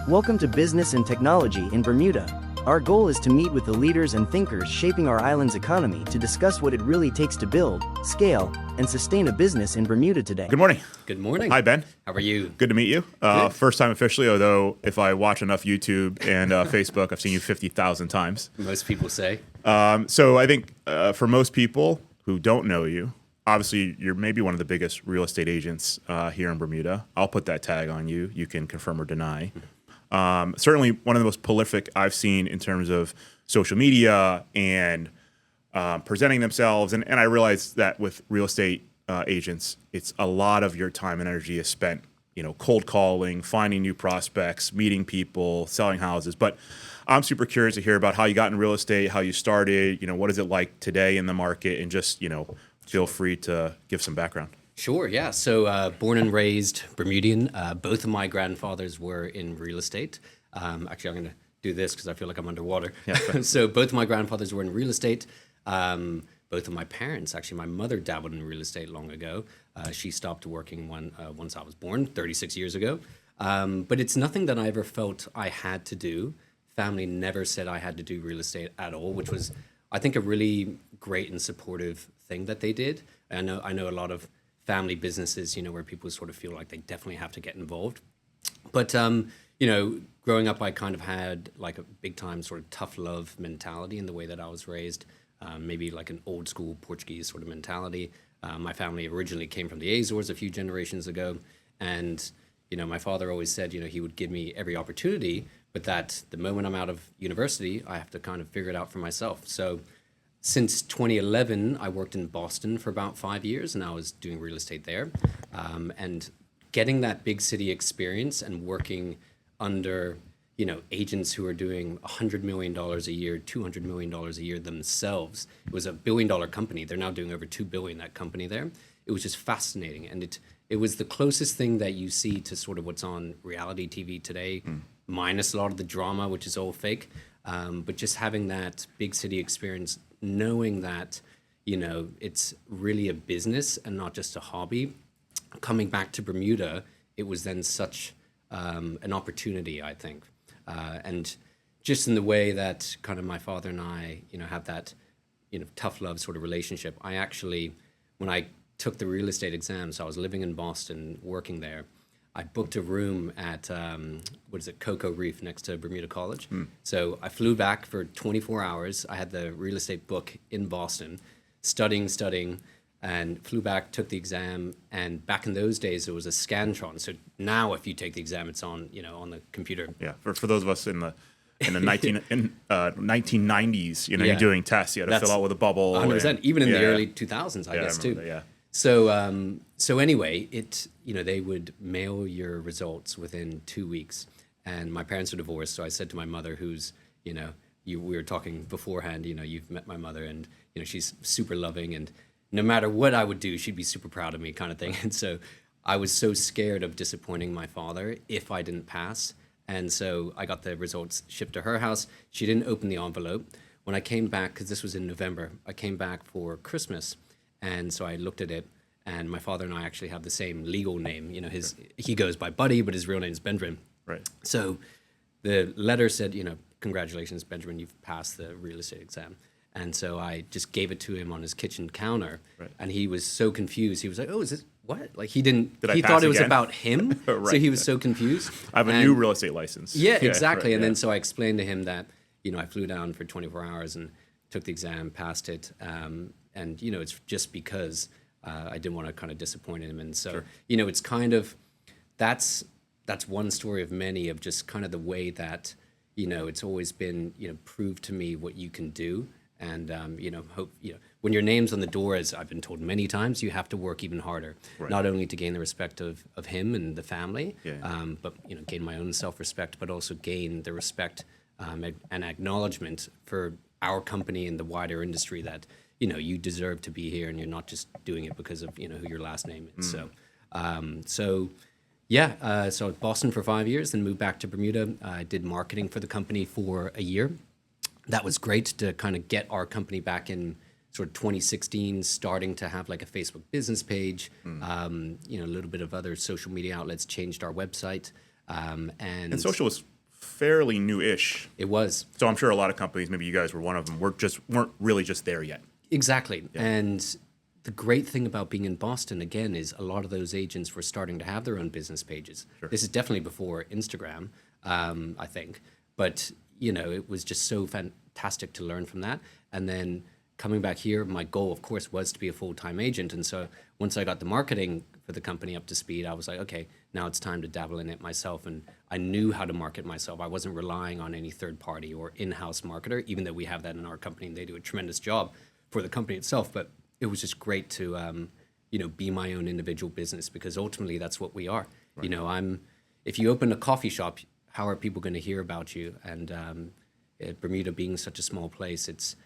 Welcome to Business and Technology in Bermuda. Our goal is to meet with the leaders and thinkers shaping our island's economy to discuss what it really takes to build, scale, and sustain a business in Bermuda today. Good morning. Good morning. Hi, Ben. How are you? Good to meet you. First time officially, although if I watch enough YouTube and Facebook, I've seen you 50,000 times. Most people say. So I think for most people who don't know you, obviously you're maybe one of the biggest real estate agents here in Bermuda. I'll put that tag on you. You can confirm or deny. Certainly one of the most prolific I've seen in terms of social media and presenting themselves. And I realize that with real estate agents, it's a lot of your time and energy is spent, cold calling, finding new prospects, meeting people, selling houses. But I'm super curious to hear about how you got in real estate, how you started, what is it like today in the market, and just, feel free to give some background. Sure, yeah. So born and raised Bermudian. Both of my grandfathers were in real estate. Actually, I'm going to do this because I feel like I'm underwater. Yeah. So both of my grandfathers were in real estate. Both of my parents, actually, my mother dabbled in real estate long ago. She stopped working once I was born, 36 years ago. But it's nothing that I ever felt I had to do. Family never said I had to do real estate at all, which was, I think, a really great and supportive thing that they did. I know a lot of family businesses, where people sort of feel like they definitely have to get involved. But, growing up, I kind of had like a big time sort of tough love mentality in the way that I was raised, maybe like an old school Portuguese sort of mentality. My family originally came from the Azores a few generations ago. And, my father always said, he would give me every opportunity, but that the moment I'm out of university, I have to kind of figure it out for myself. So since 2011, I worked in Boston for about 5 years, and I was doing real estate there. And getting that big city experience and working under, agents who are doing $100 million a year, $200 million a year themselves. It was a $1 billion company. They're now doing over $2 billion, that company there. It was just fascinating. And it was the closest thing that you see to sort of what's on reality TV today, minus a lot of the drama, which is all fake. But just having that big city experience, knowing that, it's really a business and not just a hobby. Coming back to Bermuda, it was then such an opportunity, I think. And just in the way that kind of my father and I, have that, tough love sort of relationship. I actually, when I took the real estate exam, so I was living in Boston, working there, I booked a room at, Cocoa Reef next to Bermuda College. So I flew back for 24 hours. I had the real estate book in Boston, studying, and flew back, took the exam. And back in those days, it was a Scantron. So now if you take the exam, it's on, on the computer. Yeah, for those of us in the 1990s, you're doing tests. You had to fill out with a bubble. 100%. Even in the early 2000s, I guess, too. That, yeah. So anyway, they would mail your results within 2 weeks, and my parents were divorced. So I said to my mother, who's, we were talking beforehand, you've met my mother, and, she's super loving, and no matter what I would do, she'd be super proud of me, kind of thing. And so I was so scared of disappointing my father if I didn't pass. And so I got the results shipped to her house. She didn't open the envelope. When I came back, because this was in November, I came back for Christmas. And so I looked at it, and my father and I actually have the same legal name. He goes by Buddy, but his real name is Benjamin. Right. So the letter said, congratulations, Benjamin, you've passed the real estate exam. And so I just gave it to him on his kitchen counter, right. And he was so confused. He was like, "Oh, is this what?" Like he thought it was about him, right. So he was so confused. I have a new real estate license. Yeah, exactly. Right, and then so I explained to him that, I flew down for 24 hours and took the exam, passed it, and it's just because I didn't want to kind of disappoint him. And so, sure. It's kind of that's one story of many of just kind of the way that, it's always been, prove to me what you can do. And, hope, when your name's on the door, as I've been told many times, you have to work even harder, right. Not only to gain the respect of him and the family, but, gain my own self-respect, but also gain the respect and acknowledgement for our company and the wider industry that, you deserve to be here and you're not just doing it because of, who your last name is. So I was Boston for 5 years, then moved back to Bermuda. I did marketing for the company for a year. That was great to kind of get our company back in sort of 2016, starting to have like a Facebook business page, a little bit of other social media outlets, changed our website. And social was fairly new-ish. It was. So I'm sure a lot of companies, maybe you guys were one of them, weren't really just there yet. Exactly. Yeah. And the great thing about being in Boston, again, is a lot of those agents were starting to have their own business pages. Sure. This is definitely before Instagram, I think. But, it was just so fantastic to learn from that. And then coming back here, my goal, of course, was to be a full-time agent. And so once I got the marketing for the company up to speed, I was like, okay, now it's time to dabble in it myself. And I knew how to market myself. I wasn't relying on any third party or in-house marketer, even though we have that in our company and they do a tremendous job for the company itself. But it was just great to, be my own individual business, because ultimately that's what we are. Right. If you open a coffee shop, how are people going to hear about you? And Bermuda being such a small place, it's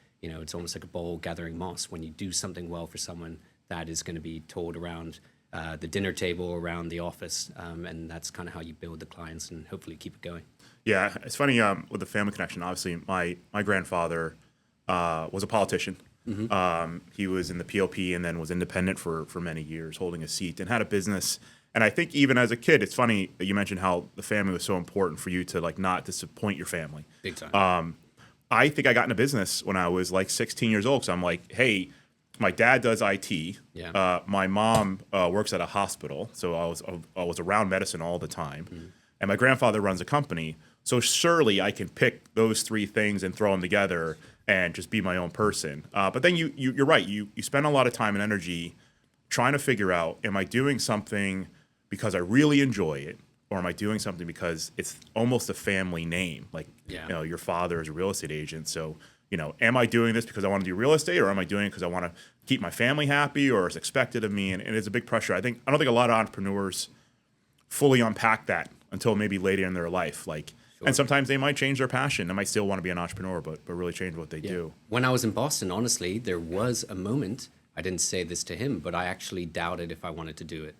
almost like a bowl gathering moss. When you do something well for someone, that is going to be told around the dinner table, around the office, and that's kind of how you build the clients and hopefully keep it going. Yeah, it's funny with the family connection. Obviously, my grandfather was a politician. Mm-hmm. He was in the POP and then was independent for many years, holding a seat, and had a business. And I think even as a kid, it's funny that you mentioned how the family was so important for you to not disappoint your family. Big time. I think I got into business when I was 16 years old. So I'm like, hey, my dad does IT. Yeah. My mom works at a hospital. So I was around medicine all the time. Mm-hmm. And my grandfather runs a company. So surely I can pick those three things and throw them together and just be my own person. But then you're right. You spend a lot of time and energy trying to figure out, am I doing something because I really enjoy it? Or am I doing something because it's almost a family name? Your father is a real estate agent. So, am I doing this because I want to do real estate, or am I doing it because I want to keep my family happy, or it's expected of me? And it's a big pressure. I don't think a lot of entrepreneurs fully unpack that until maybe later in their life. Sure. And sometimes they might change their passion. They might still want to be an entrepreneur, but really change what they do. When I was in Boston, honestly, there was a moment, I didn't say this to him, but I actually doubted if I wanted to do it.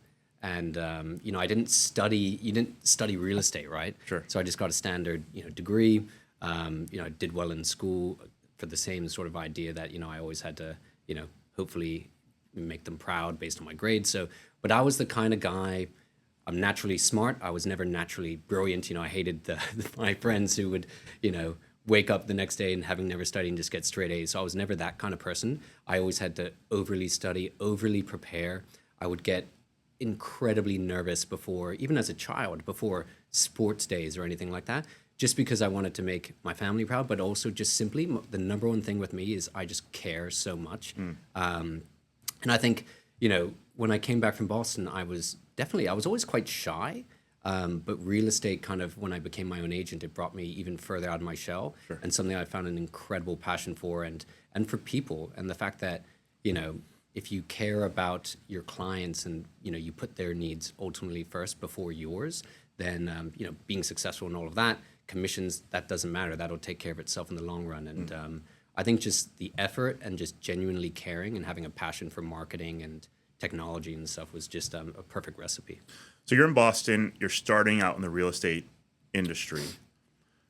And, I didn't study real estate, right? Sure. So I just got a standard, degree. I did well in school for the same sort of idea that, I always had to, hopefully make them proud based on my grades. But I was the kind of guy, I'm naturally smart. I was never naturally brilliant. I hated my friends who would, wake up the next day and having never studied and just get straight A's. So I was never that kind of person. I always had to overly study, overly prepare. I would get incredibly nervous even as a child, before sports days or anything like that, just because I wanted to make my family proud, but also just simply the number one thing with me is I just care so much. And I think, when I came back from Boston, I was always quite shy, but real estate kind of, when I became my own agent, it brought me even further out of my shell. Sure. And something I found an incredible passion for, and for people, and the fact that, if you care about your clients and, you put their needs ultimately first before yours, then, being successful in all of that, commissions, that doesn't matter. That'll take care of itself in the long run. And I think just the effort and just genuinely caring and having a passion for marketing and technology and stuff was just a perfect recipe. So you're in Boston. You're starting out in the real estate industry.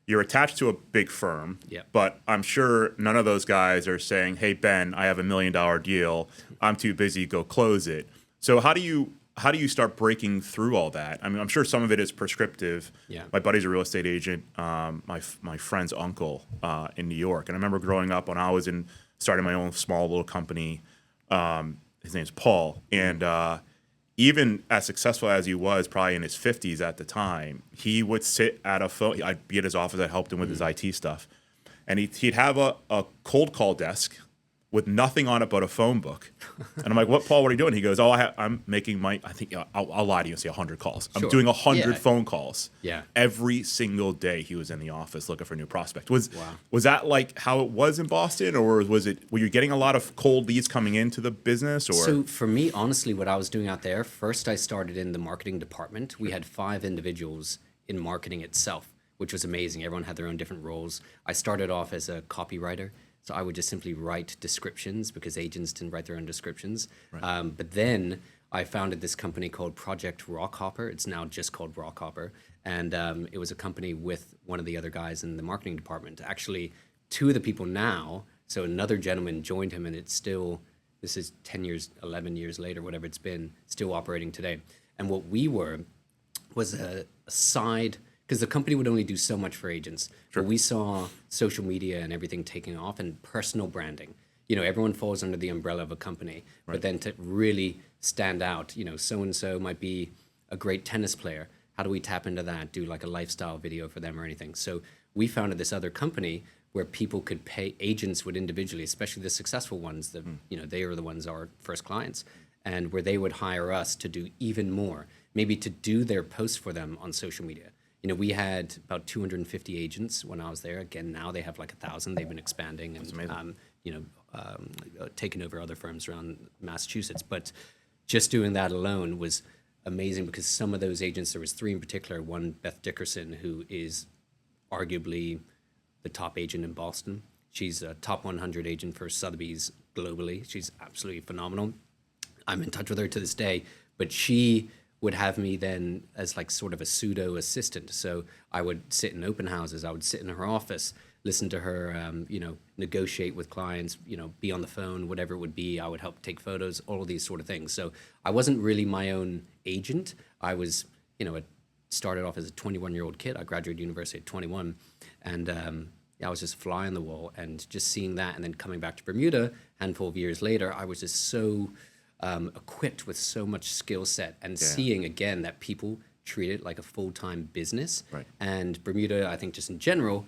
You're attached to a big firm, but I'm sure none of those guys are saying, hey, Ben, I have $1 million deal. I'm too busy. Go close it. So how do you start breaking through all that? I mean, I'm sure some of it is prescriptive. Yeah. My buddy's a real estate agent, my friend's uncle in New York. And I remember growing up when I was starting my own small little company. His name's Paul. And even as successful as he was, probably in his 50s at the time, he would sit at a phone. I'd be at his office. I helped him with his IT stuff. And he'd have a cold call desk with nothing on it but a phone book. And I'm like, what, Paul, what are you doing? He goes, I'm making I'll lie to you and say 100 calls. I'm doing 100 phone calls. Yeah. Every single day he was in the office looking for a new prospect. Was that like how it was in Boston, or were you getting a lot of cold leads coming into the business? Or? So for me, honestly, what I was doing out there, first I started in the marketing department. We had 5 individuals in marketing itself, which was amazing. Everyone had their own different roles. I started off as a copywriter. So I would just simply write descriptions because agents didn't write their own descriptions. Right. But then I founded this company called Project Rockhopper. It's now just called Rockhopper. And it was a company with one of the other guys in the marketing department. Actually, 2 of the people now, so another gentleman joined him, and it's still, this is 10 years, 11 years later, whatever it's been, still operating today. And what we were was a side, because the company would only do so much for agents. Sure. But we saw social media and everything taking off, and personal branding. You know, everyone falls under the umbrella of a company, but then to really stand out, you know, so and so might be a great tennis player. How do we tap into that? Do like a lifestyle video for them or anything? So we founded this other company where people could pay, agents would individually, especially the successful ones, that you know, they are the ones our first clients, and where they would hire us to do even more, maybe to do their posts for them on social media. You know, we had about 250 agents when I was there. Again, now they have like 1,000. They've been expanding and you know, taking over other firms around Massachusetts. But just doing that alone was amazing, because some of those agents, there was 3 in particular. One, Beth Dickerson, who is arguably the top agent in Boston. She's a top 100 agent for Sotheby's globally. She's absolutely phenomenal. I'm in touch with her to this day, but she would have me then as like sort of a pseudo assistant. So I would sit in open houses, I would sit in her office, listen to her, you know, negotiate with clients, you know, be on the phone, whatever it would be. I would help take photos, all of these sort of things. So I wasn't really my own agent. I was, you know, started off as a 21-year-old kid. I graduated university at 21, and I was just a fly on the wall, and just seeing that, and then coming back to Bermuda, handful of years later, I was just so equipped with so much skill set, and seeing again that people treat it like a full-time business. Right. And Bermuda, I think just in general,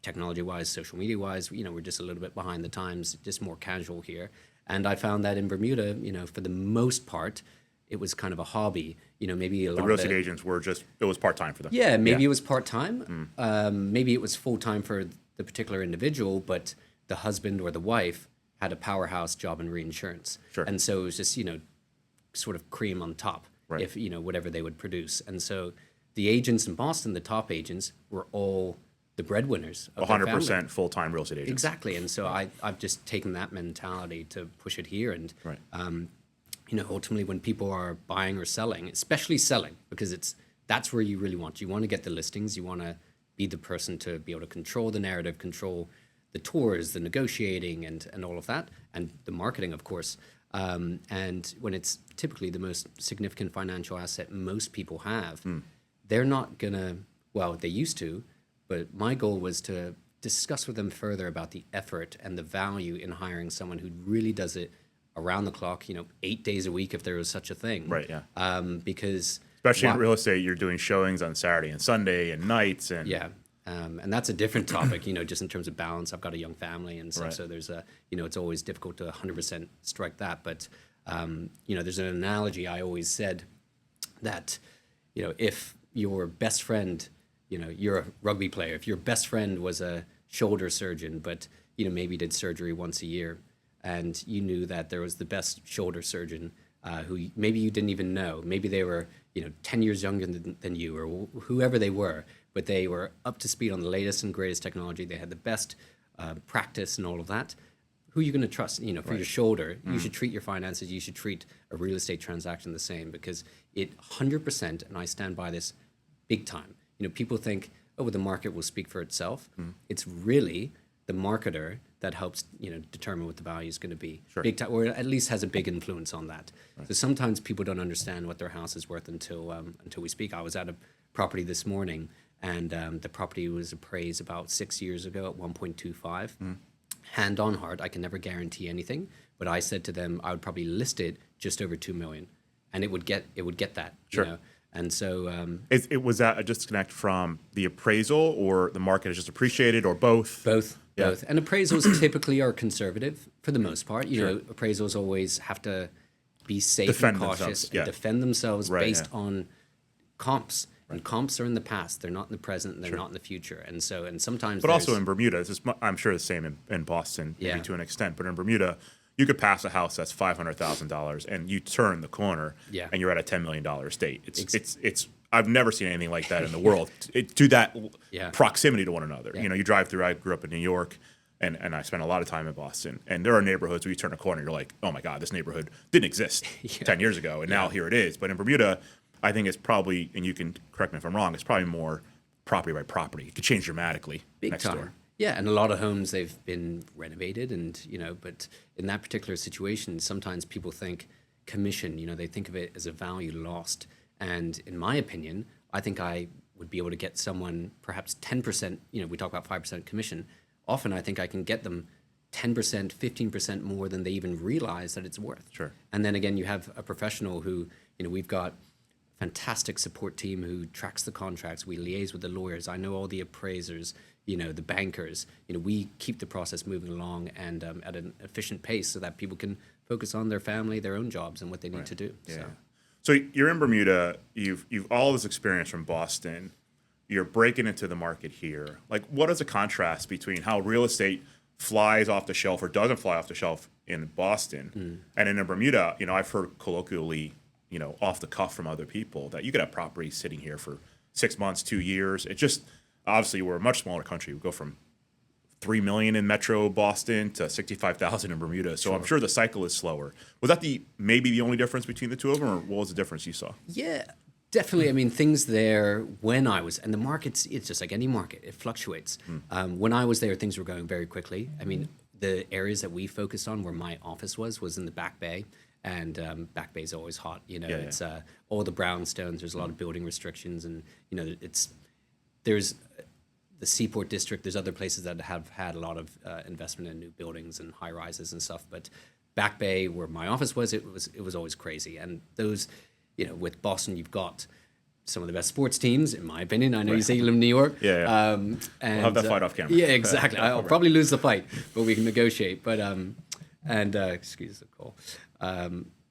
technology-wise, social media-wise, you know, we're just a little bit behind the times, just more casual here. And I found that in Bermuda, you know, for the most part, it was kind of a hobby. You know, maybe a lot The of real estate agents were just, it was part-time for them. Yeah, maybe it was part-time. Maybe it was full-time for the particular individual, but the husband or the wife had a powerhouse job in reinsurance. Sure. And so it was just, you know, sort of cream on top, Right. if, you know, whatever they would produce. And so the agents in Boston, the top agents, were all the breadwinners of their family. 100% full-time real estate agents. Exactly. And so I've just taken that mentality to push it here. And, Right. you know, ultimately when people are buying or selling, especially selling, because that's where you really want. You want to get the listings. You want to be the person to be able to control the narrative, control the tours, the negotiating, and all of that, and the marketing, of course. And when it's typically the most significant financial asset most people have, they're not gonna, well, they used to, but my goal was to discuss with them further about the effort and the value in hiring someone who really does it around the clock, you know, 8 days a week if there was such a thing. Right, yeah. Because Especially in real estate, you're doing showings on Saturday and Sunday and nights. And yeah. And that's a different topic, you know, just in terms of balance. I've got a young family, and so, Right. so there's a, you know, it's always difficult to 100% strike that. But, you know, there's an analogy I always said that, you know, if your best friend, you know, you're a rugby player, if your best friend was a shoulder surgeon, but, you know, maybe did surgery once a year, and you knew that there was the best shoulder surgeon who maybe you didn't even know, maybe they were, you know, 10 years younger than you, or whoever they were, but they were up to speed on the latest and greatest technology. They had the best practice and all of that. Who are you going to trust? You know, for your shoulder, you should treat your finances, you should treat a real estate transaction the same, because it 100%, and I stand by this big time. You know, people think, oh, well, the market will speak for itself. It's really the marketer that helps, you know, determine what the value is going to be. Sure. Big time, or at least has a big influence on that. Right. So sometimes people don't understand what their house is worth until we speak. I was at a property this morning, and the property was appraised about 6 years ago at 1.25. Hand on heart, I can never guarantee anything, but I said to them I would probably list it just over 2 million, and it would get that. Sure. You know? And so it was that a disconnect from the appraisal, or the market has just appreciated, or both? Both. And appraisals typically are conservative for the most part. You Sure. know, appraisals always have to be safe Defend and cautious themselves, yeah. and defend themselves Right, based yeah. on comps. And comps are in the past; they're not in the present, and they're not in the future. And so, and sometimes, But also in Bermuda, this is, I'm sure the same in Boston, maybe Yeah. to an extent. But in Bermuda, you could pass a house that's $500,000, and you turn the corner, Yeah. and you're at a $10 million estate. It's I've never seen anything like that in the world to that Yeah. proximity to one another. Yeah. You know, you drive through. I grew up in New York, and I spent a lot of time in Boston. And there are neighborhoods where you turn a corner, you're like, oh my God, this neighborhood didn't exist 10 years ago, and now here it is. But in Bermuda, I think it's probably, and you can correct me if I'm wrong, it's probably more property by property. It could change dramatically big next time. door. Yeah, and a lot of homes, they've been renovated, and you know, but in that particular situation, sometimes people think commission. You know, they think of it as a value lost. And in my opinion, I think I would be able to get someone perhaps 10%, we talk about 5% commission. Often I think I can get them 10%, 15% more than they even realize that it's worth. Sure. And then again, you have a professional who, we've got fantastic support team who tracks the contracts. We liaise with the lawyers. I know all the appraisers, the bankers. We keep the process moving along and at an efficient pace so that people can focus on their family, their own jobs, and what they need to do. Yeah. So you're in Bermuda. You've all this experience from Boston. You're breaking into the market here. Like, what is the contrast between how real estate flies off the shelf or doesn't fly off the shelf in Boston and in Bermuda? I've heard colloquially, off the cuff from other people that you could have properties sitting here for 6 months, 2 years. It just obviously we're a much smaller country. We go from 3 million in Metro Boston to 65,000 in Bermuda. So I'm sure the cycle is slower. Was that maybe the only difference between the two of them, or what was the difference you saw? Yeah, definitely. I mean, things there when I was, and the market's, it's just like any market, it fluctuates. When I was there, things were going very quickly. I mean, the areas that we focused on where my office was in the Back Bay. And Back Bay is always hot. It's all the brownstones. There's a lot of building restrictions, and there's the Seaport District. There's other places that have had a lot of investment in new buildings and high rises and stuff. But Back Bay, where my office was, it was always crazy. And those, with Boston, you've got some of the best sports teams, in my opinion. I know you say you live in New York. Yeah. And, we'll have that fight off camera. Yeah, exactly. I'll probably lose the fight, but we can negotiate. But excuse the call.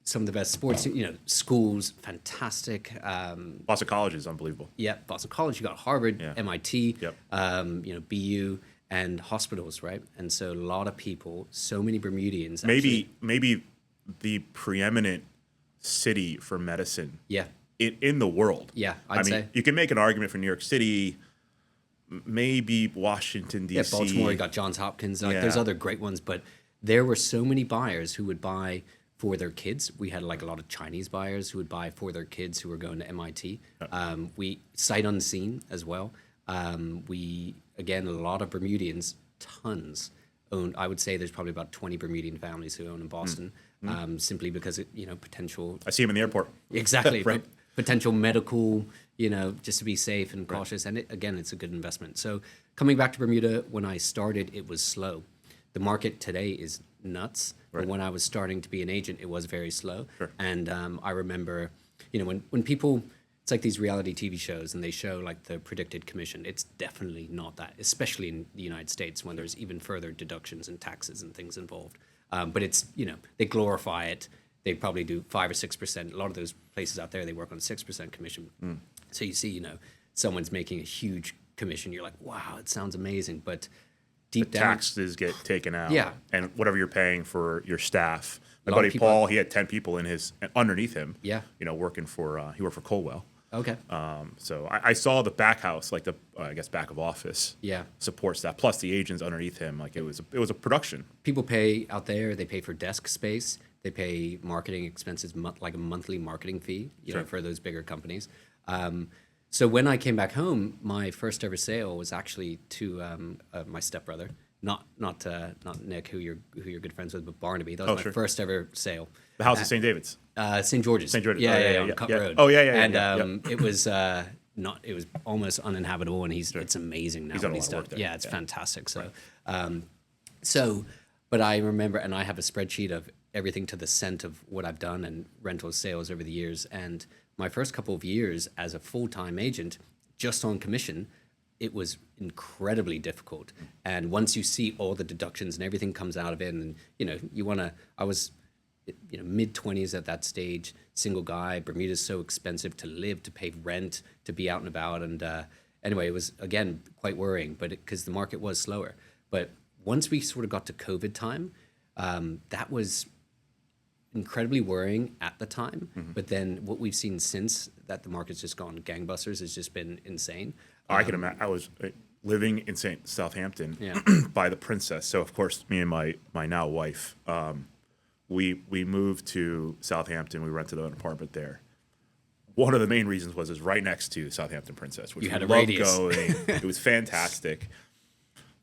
Some of the best sports, schools, fantastic. Boston College is unbelievable. Yeah, Boston College. You got Harvard, MIT, Yep. BU, and hospitals, right? And so a lot of people, so many Bermudians. Maybe the preeminent city for medicine. Yeah. In the world. Yeah, I mean, say. You can make an argument for New York City, maybe Washington, D.C. Yeah, Baltimore, you got Johns Hopkins. There's other great ones, but there were so many buyers who would buy for their kids. We had like a lot of Chinese buyers who would buy for their kids who were going to MIT. We sight unseen as well. Again, a lot of Bermudians, tons own. I would say there's probably about 20 Bermudian families who own in Boston, simply because potential. I see them in the airport. Exactly. Right. Potential medical, just to be safe and cautious. And it's a good investment. So coming back to Bermuda, when I started, it was slow. The market today is nuts. Right. But when I was starting to be an agent, it was very slow. Sure. And I remember, when people, it's like these reality TV shows and they show like the predicted commission. It's definitely not that, especially in the United States when there's even further deductions and taxes and things involved. But it's, they glorify it. They probably do 5 or 6%. A lot of those places out there, they work on 6% commission. So you see, someone's making a huge commission. You're like, wow, it sounds amazing. But deep down, taxes get taken out. Yeah. And whatever you're paying for your staff. My A lot buddy of people- Paul, he had 10 people underneath him. Yeah. Working for, he worked for Colwell. Okay. So I saw the back house, like the, I guess, back of office. Yeah. Supports that. Plus the agents underneath him. Like it was a production. People pay out there, they pay for desk space. They pay marketing expenses, like a monthly marketing fee, Sure. for those bigger companies. So when I came back home, my first ever sale was actually to my stepbrother, not Nick, who you're good friends with, but Barnaby. That was my first ever sale. The house is St. David's. St. George's. St. George's. Yeah, on Cut Road. Oh, yeah. And it was it was almost uninhabitable, and it's amazing now. He's done a what lot of work there. Yeah, it's fantastic. So, but I remember, and I have a spreadsheet of everything to the cent of what I've done and rental sales over the years. And my first couple of years as a full-time agent, just on commission, it was incredibly difficult. And once you see all the deductions and everything comes out of it, and I was mid-20s at that stage, single guy. Bermuda's so expensive to live, to pay rent, to be out and about. And anyway, it was, again, quite worrying, but because the market was slower. But once we sort of got to COVID time, that was incredibly worrying at the time. Mm-hmm. But then what we've seen since that the market's just gone gangbusters has just been insane. I can imagine. I was living in Southampton by the Princess. So, of course, me and my now wife, we moved to Southampton. We rented an apartment there. One of the main reasons was right next to Southampton Princess, which you had we a loved radius. going. It was fantastic.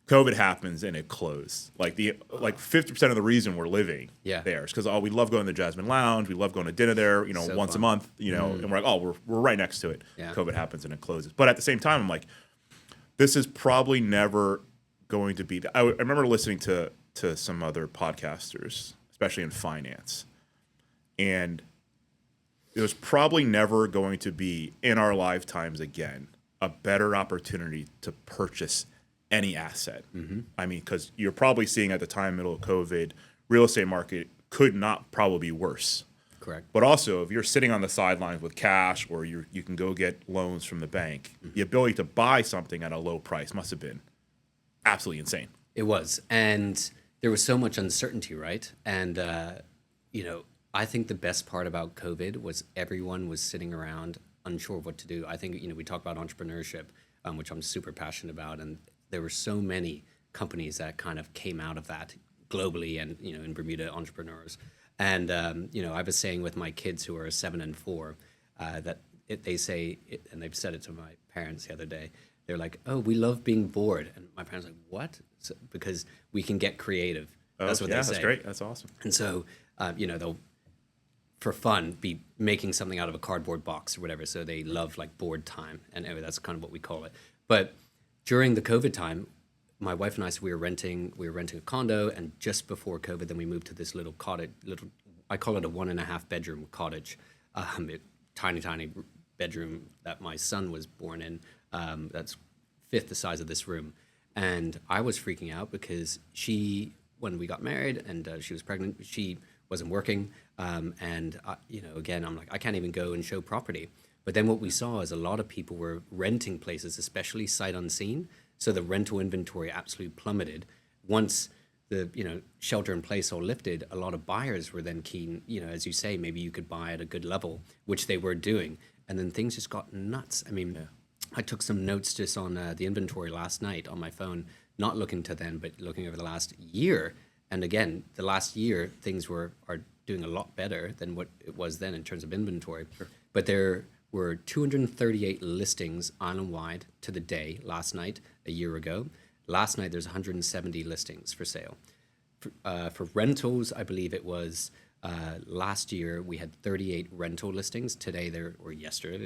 COVID happens and it closed. Like 50% of the reason we're living there is because we love going to the Jasmine Lounge, we love going to dinner there, so once a month, and we're like, we're right next to it. Yeah. COVID happens and it closes. But at the same time, I'm like, this is probably never going to be. I remember listening to some other podcasters, especially in finance, and it was probably never going to be in our lifetimes again a better opportunity to purchase any asset. Mm-hmm. I mean, because you're probably seeing at the time, middle of COVID, real estate market could not probably be worse. Correct. But also, if you're sitting on the sidelines with cash or you can go get loans from the bank, the ability to buy something at a low price must have been absolutely insane. It was. And there was so much uncertainty, right? And, I think the best part about COVID was everyone was sitting around unsure of what to do. I think, we talk about entrepreneurship, which I'm super passionate about. And there were so many companies that kind of came out of that globally and, in Bermuda, entrepreneurs. And, I was saying with my kids who are 7 and 4 that they say, and they've said it to my parents the other day, they're like, oh, we love being bored. And my parents are like, what? Because we can get creative. That's what they say. That's great. That's awesome. And so, they'll, for fun, be making something out of a cardboard box or whatever. So they love like board time. And anyway, that's kind of what we call it. But during the COVID time, my wife and I, so we were renting a condo, and just before COVID, then we moved to this little cottage, I call it a 1.5 bedroom cottage, tiny bedroom that my son was born in. That's fifth the size of this room. And I was freaking out because when we got married and she was pregnant, she wasn't working. Again, I'm like, I can't even go and show property. But then what we saw is a lot of people were renting places, especially sight unseen. So the rental inventory absolutely plummeted. Once the shelter in place all lifted, a lot of buyers were then keen, as you say, maybe you could buy at a good level, which they were doing. And then things just got nuts. I mean, I took some notes just on the inventory last night on my phone, not looking to then, but looking over the last year. And again, the last year, things are doing a lot better than what it was then in terms of inventory. Sure. But there were 238 listings island-wide to the day last night, a year ago. Last night, there's 170 listings for sale. For rentals, I believe it was last year, we had 38 rental listings. Today,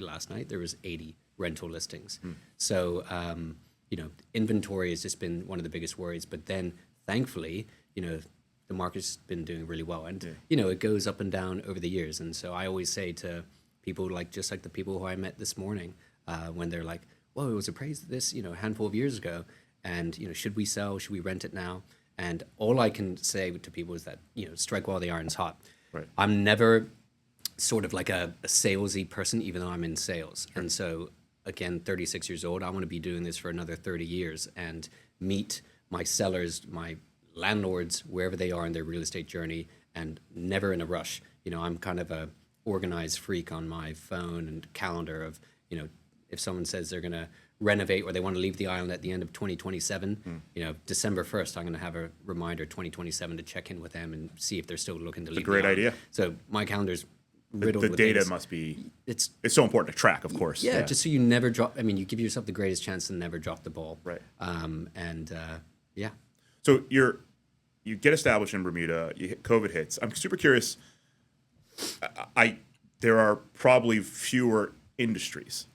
last night, there was 80 rental listings. So, inventory has just been one of the biggest worries. But then, thankfully, the market's been doing really well. And, it goes up and down over the years. And so I always say to people just like the people who I met this morning, when they're like, whoa, it was appraised this, a handful of years ago. And, should we sell? Should we rent it now? And all I can say to people is that, strike while the iron's hot. Right. I'm never sort of like a salesy person, even though I'm in sales. Sure. And so, again, 36 years old, I want to be doing this for another 30 years and meet my sellers, my landlords, wherever they are in their real estate journey, and never in a rush. I'm kind of a organized freak on my phone and calendar of, if someone says they're going to renovate or they want to leave the island at the end of 2027, December 1st, I'm going to have a reminder 2027 to check in with them and see if they're still looking to leave the island. It's a great idea. So my calendar's riddled with the data things. must be, it's so important to track, of course. Yeah, just so you never drop, you give yourself the greatest chance to never drop the ball. Right. Yeah. So you get established in Bermuda, COVID hits. I'm super curious. There are probably fewer industries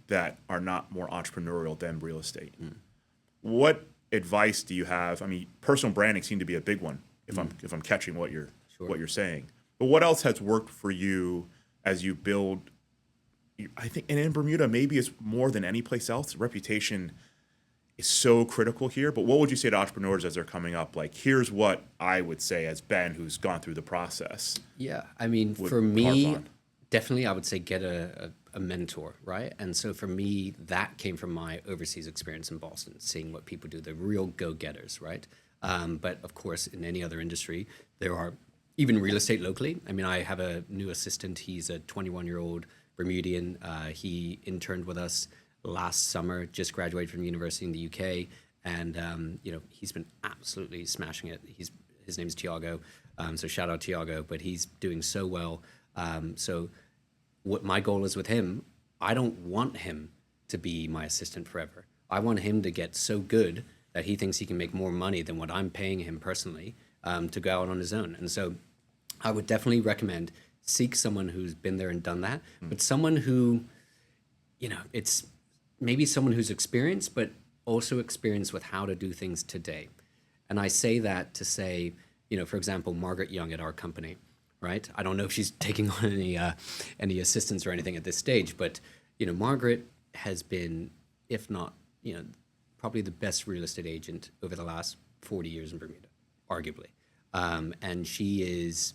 that are not more entrepreneurial than real estate. What advice do you have? Personal branding seemed to be a big one. If I'm catching what you're saying, but what else has worked for you as you build? I think, and in Bermuda, maybe it's more than any place else. Reputation is so critical here. But what would you say to entrepreneurs as they're coming up? Like, here's what I would say as Ben, who's gone through the process. Yeah, for me, definitely, I would say get a mentor, right? And so for me, that came from my overseas experience in Boston, seeing what people do, the real go-getters, right? But of course, in any other industry, there are even real estate locally. I have a new assistant. He's a 21-year-old Bermudian. He interned with us last summer, just graduated from university in the UK, and he's been absolutely smashing it. His name's Tiago, so shout out Tiago, but he's doing so well. So what my goal is with him, I don't want him to be my assistant forever. I want him to get so good that he thinks he can make more money than what I'm paying him personally to go out on his own. And so I would definitely recommend seek someone who's been there and done that, but someone who, it's maybe someone who's experienced, but also experienced with how to do things today. And I say that to say, for example, Margaret Young at our company, right? I don't know if she's taking on any assistance or anything at this stage, but Margaret has been, if not, probably the best real estate agent over the last 40 years in Bermuda, arguably. And she is,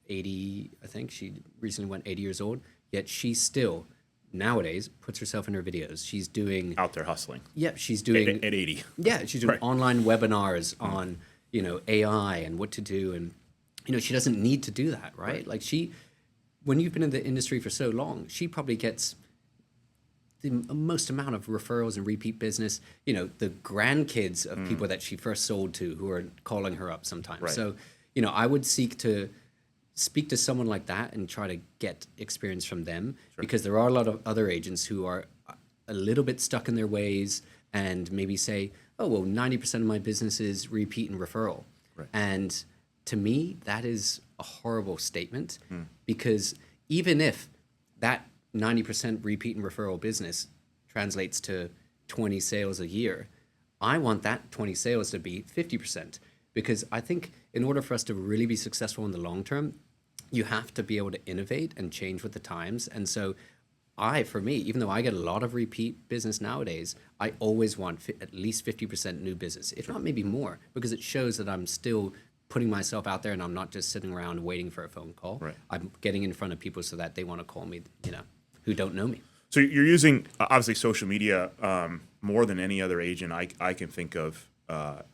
80, I think she recently went 80 years old, yet she still nowadays puts herself in her videos. She's doing out there hustling. Yeah, she's doing at 80. Yeah, she's doing Right. online webinars on, AI and what to do. And, she doesn't need to do that, right? Like when you've been in the industry for so long, she probably gets the most amount of referrals and repeat business, the grandkids of people that she first sold to who are calling her up sometimes. Right. So, I would seek to speak to someone like that and try to get experience from them, because there are a lot of other agents who are a little bit stuck in their ways and maybe say, oh, well, 90% of my business is repeat and referral. Right. And to me, that is a horrible statement, because even if that 90% repeat and referral business translates to 20 sales a year, I want that 20 sales to be 50%, because I think in order for us to really be successful in the long term, you have to be able to innovate and change with the times. And so for me, even though I get a lot of repeat business nowadays, I always want at least 50% new business, if not maybe more, because it shows that I'm still putting myself out there and I'm not just sitting around waiting for a phone call. Right. I'm getting in front of people so that they want to call me, who don't know me. So you're using obviously social media more than any other agent I can think of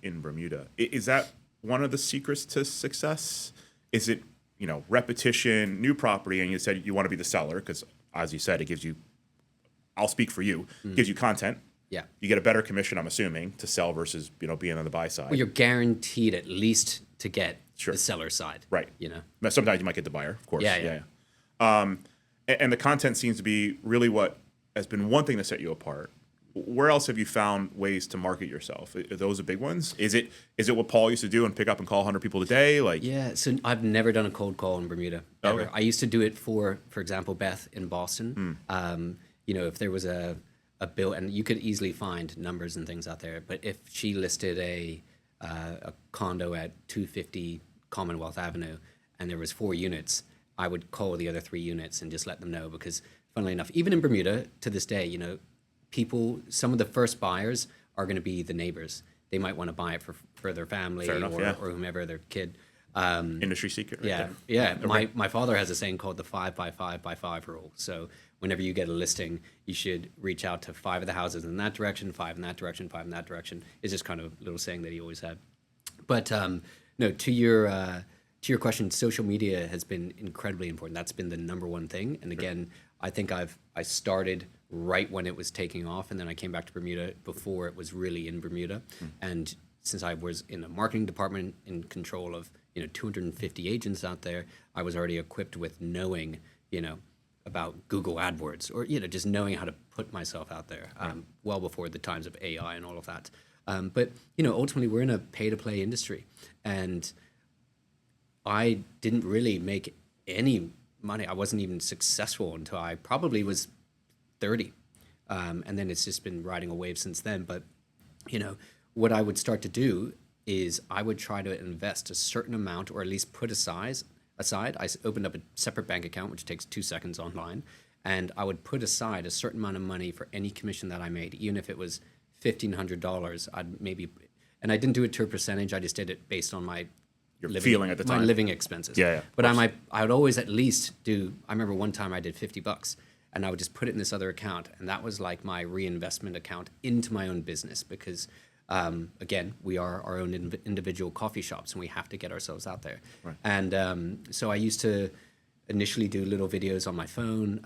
in Bermuda. Is that one of the secrets to success? Is it repetition, new property, and you said you want to be the seller because, as you said, it gives you, I'll speak for you, gives you content. Yeah. You get a better commission, I'm assuming, to sell versus being on the buy side. Well, you're guaranteed at least to get Sure. the seller side. Right. Now, sometimes you might get the buyer, of course. Yeah. And the content seems to be really what has been one thing to set you apart. Where else have you found ways to market yourself? Are those the big ones? Is it what Paul used to do and pick up and call 100 people a day? Yeah, so I've never done a cold call in Bermuda, ever. Okay. I used to do it for example, Beth in Boston. If there was a bill, and you could easily find numbers and things out there, but if she listed a condo at 250 Commonwealth Avenue and there was 4 units, I would call the other 3 units and just let them know, because funnily enough, even in Bermuda to this day, some of the first buyers are going to be the neighbors. They might want to buy it for their family Fair enough, or whomever, their kid. Industry secret. Right Yeah, there. yeah. My father has a saying called the 5 by 5 by 5 rule. So whenever you get a listing, you should reach out to 5 of the houses in that direction, 5 in that direction, 5 in that direction. It's just kind of a little saying that he always had. But no, to your question, social media has been incredibly important. That's been the number one thing. And again, I think I started right when it was taking off, and then I came back to Bermuda before it was really in Bermuda. And since I was in the marketing department in control of 250 agents out there, I was already equipped with knowing about Google AdWords, or just knowing how to put myself out there well before the times of AI and all of that. But ultimately we're in a pay-to-play industry, and I didn't really make any money. I wasn't even successful until I probably was 30. And then it's just been riding a wave since then. But, what I would start to do is I would try to invest a certain amount, or at least put aside. I opened up a separate bank account, which takes 2 seconds online. And I would put aside a certain amount of money for any commission that I made, even if it was $1,500. And I didn't do it to a percentage. I just did it based on my feeling at the time. My living expenses. Yeah. But I would always at least do, I remember one time I did $50, and I would just put it in this other account. And that was like my reinvestment account into my own business, because again, we are our own individual coffee shops, and we have to get ourselves out there. Right. And so I used to initially do little videos on my phone.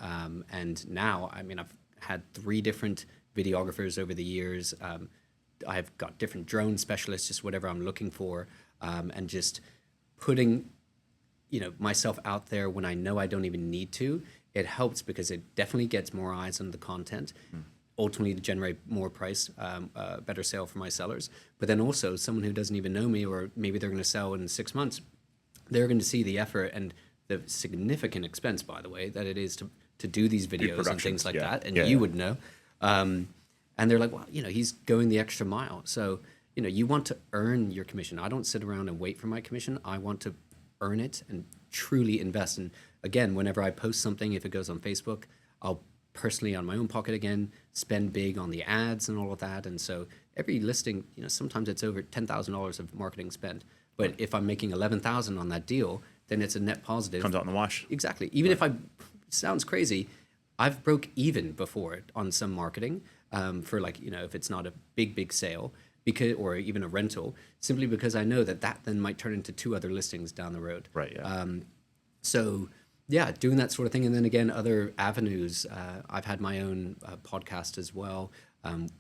And now, I've had 3 different videographers over the years. I've got different drone specialists, just whatever I'm looking for. And just putting, myself out there when I know I don't even need to, it helps, because it definitely gets more eyes on the content. ultimately to generate more price, better sale for my sellers. But then also someone who doesn't even know me, or maybe they're going to sell in 6 months, they're going to see the effort and the significant expense, by the way, that it is to do these videos and things like that. And you would know. And they're like, well, he's going the extra mile. So, you want to earn your commission. I don't sit around and wait for my commission. I want to earn it and truly invest. And again, whenever I post something, if it goes on Facebook, I'll personally, on my own pocket again, spend big on the ads and all of that. And so every listing, sometimes it's over $10,000 of marketing spend. But if I'm making $11,000 on that deal, then it's a net positive. Comes out in the wash. Exactly. Even if sounds crazy, I've broke even before on some marketing for if it's not a big sale, or even a rental, simply because I know that then might turn into 2 other listings down the road. Right. Yeah. So yeah, doing that sort of thing. And then again, other avenues. I've had my own podcast as well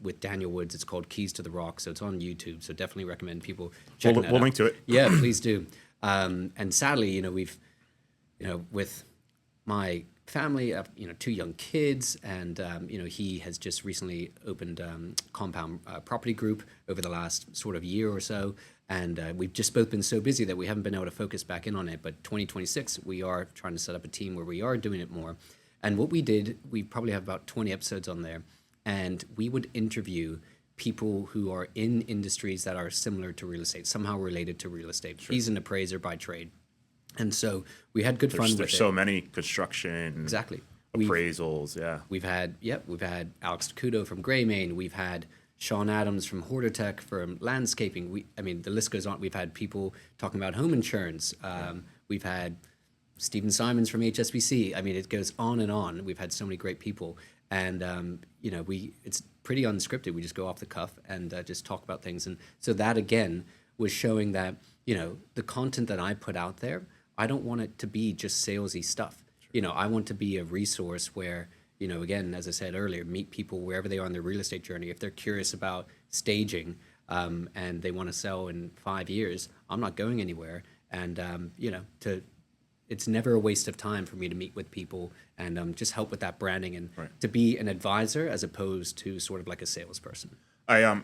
with Daniel Woods. It's called Keys to the Rock. So it's on YouTube. So definitely recommend people checking that out. We'll link to it. Yeah, please do. And sadly, we've, with my family, 2 young kids, and he has just recently opened Compound Property Group over the last sort of year or so, and we've just both been so busy that we haven't been able to focus back in on it. But 2026, we are trying to set up a team where we are doing it more. And what we did, we probably have about 20 episodes on there, and we would interview people who are in industries that are similar to real estate, somehow related to real estate. Sure. He's an appraiser by trade. And so we had good fun with it. There's so many construction, exactly, appraisals. We've had Alex Tacudo from Greymane. We've had Sean Adams from Hordertech from landscaping. The list goes on. We've had people talking about home insurance. We've had Stephen Simons from HSBC. It goes on and on. We've had so many great people, and it's pretty unscripted. We just go off the cuff and just talk about things. And so that again was showing that the content that I put out there, I don't want it to be just salesy stuff. I want to be a resource where, again, as I said earlier, meet people wherever they are on their real estate journey. If they're curious about staging and they want to sell in 5 years, I'm not going anywhere. And, it's never a waste of time for me to meet with people and just help with that branding and to be an advisor as opposed to sort of like a salesperson. I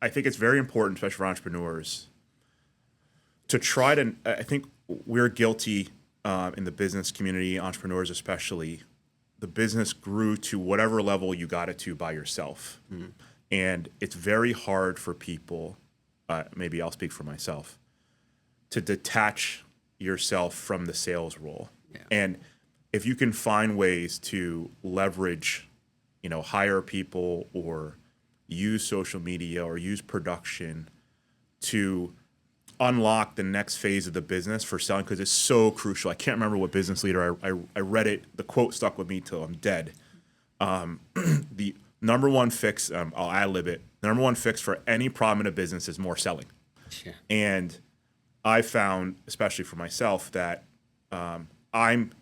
think it's very important, especially for entrepreneurs, to try to, I think we're guilty in the business community, entrepreneurs especially, the business grew to whatever level you got it to by yourself. Mm-hmm. And it's very hard for people, maybe I'll speak for myself, to detach yourself from the sales role. Yeah. And if you can find ways to leverage, hire people or use social media or use production to unlock the next phase of the business for selling, because it's so crucial. I can't remember what business leader I read it. The quote stuck with me till I'm dead. The number one fix, I'll ad-lib it. The number one fix for any problem in a business is more selling. Sure. And I found, especially for myself, that I'm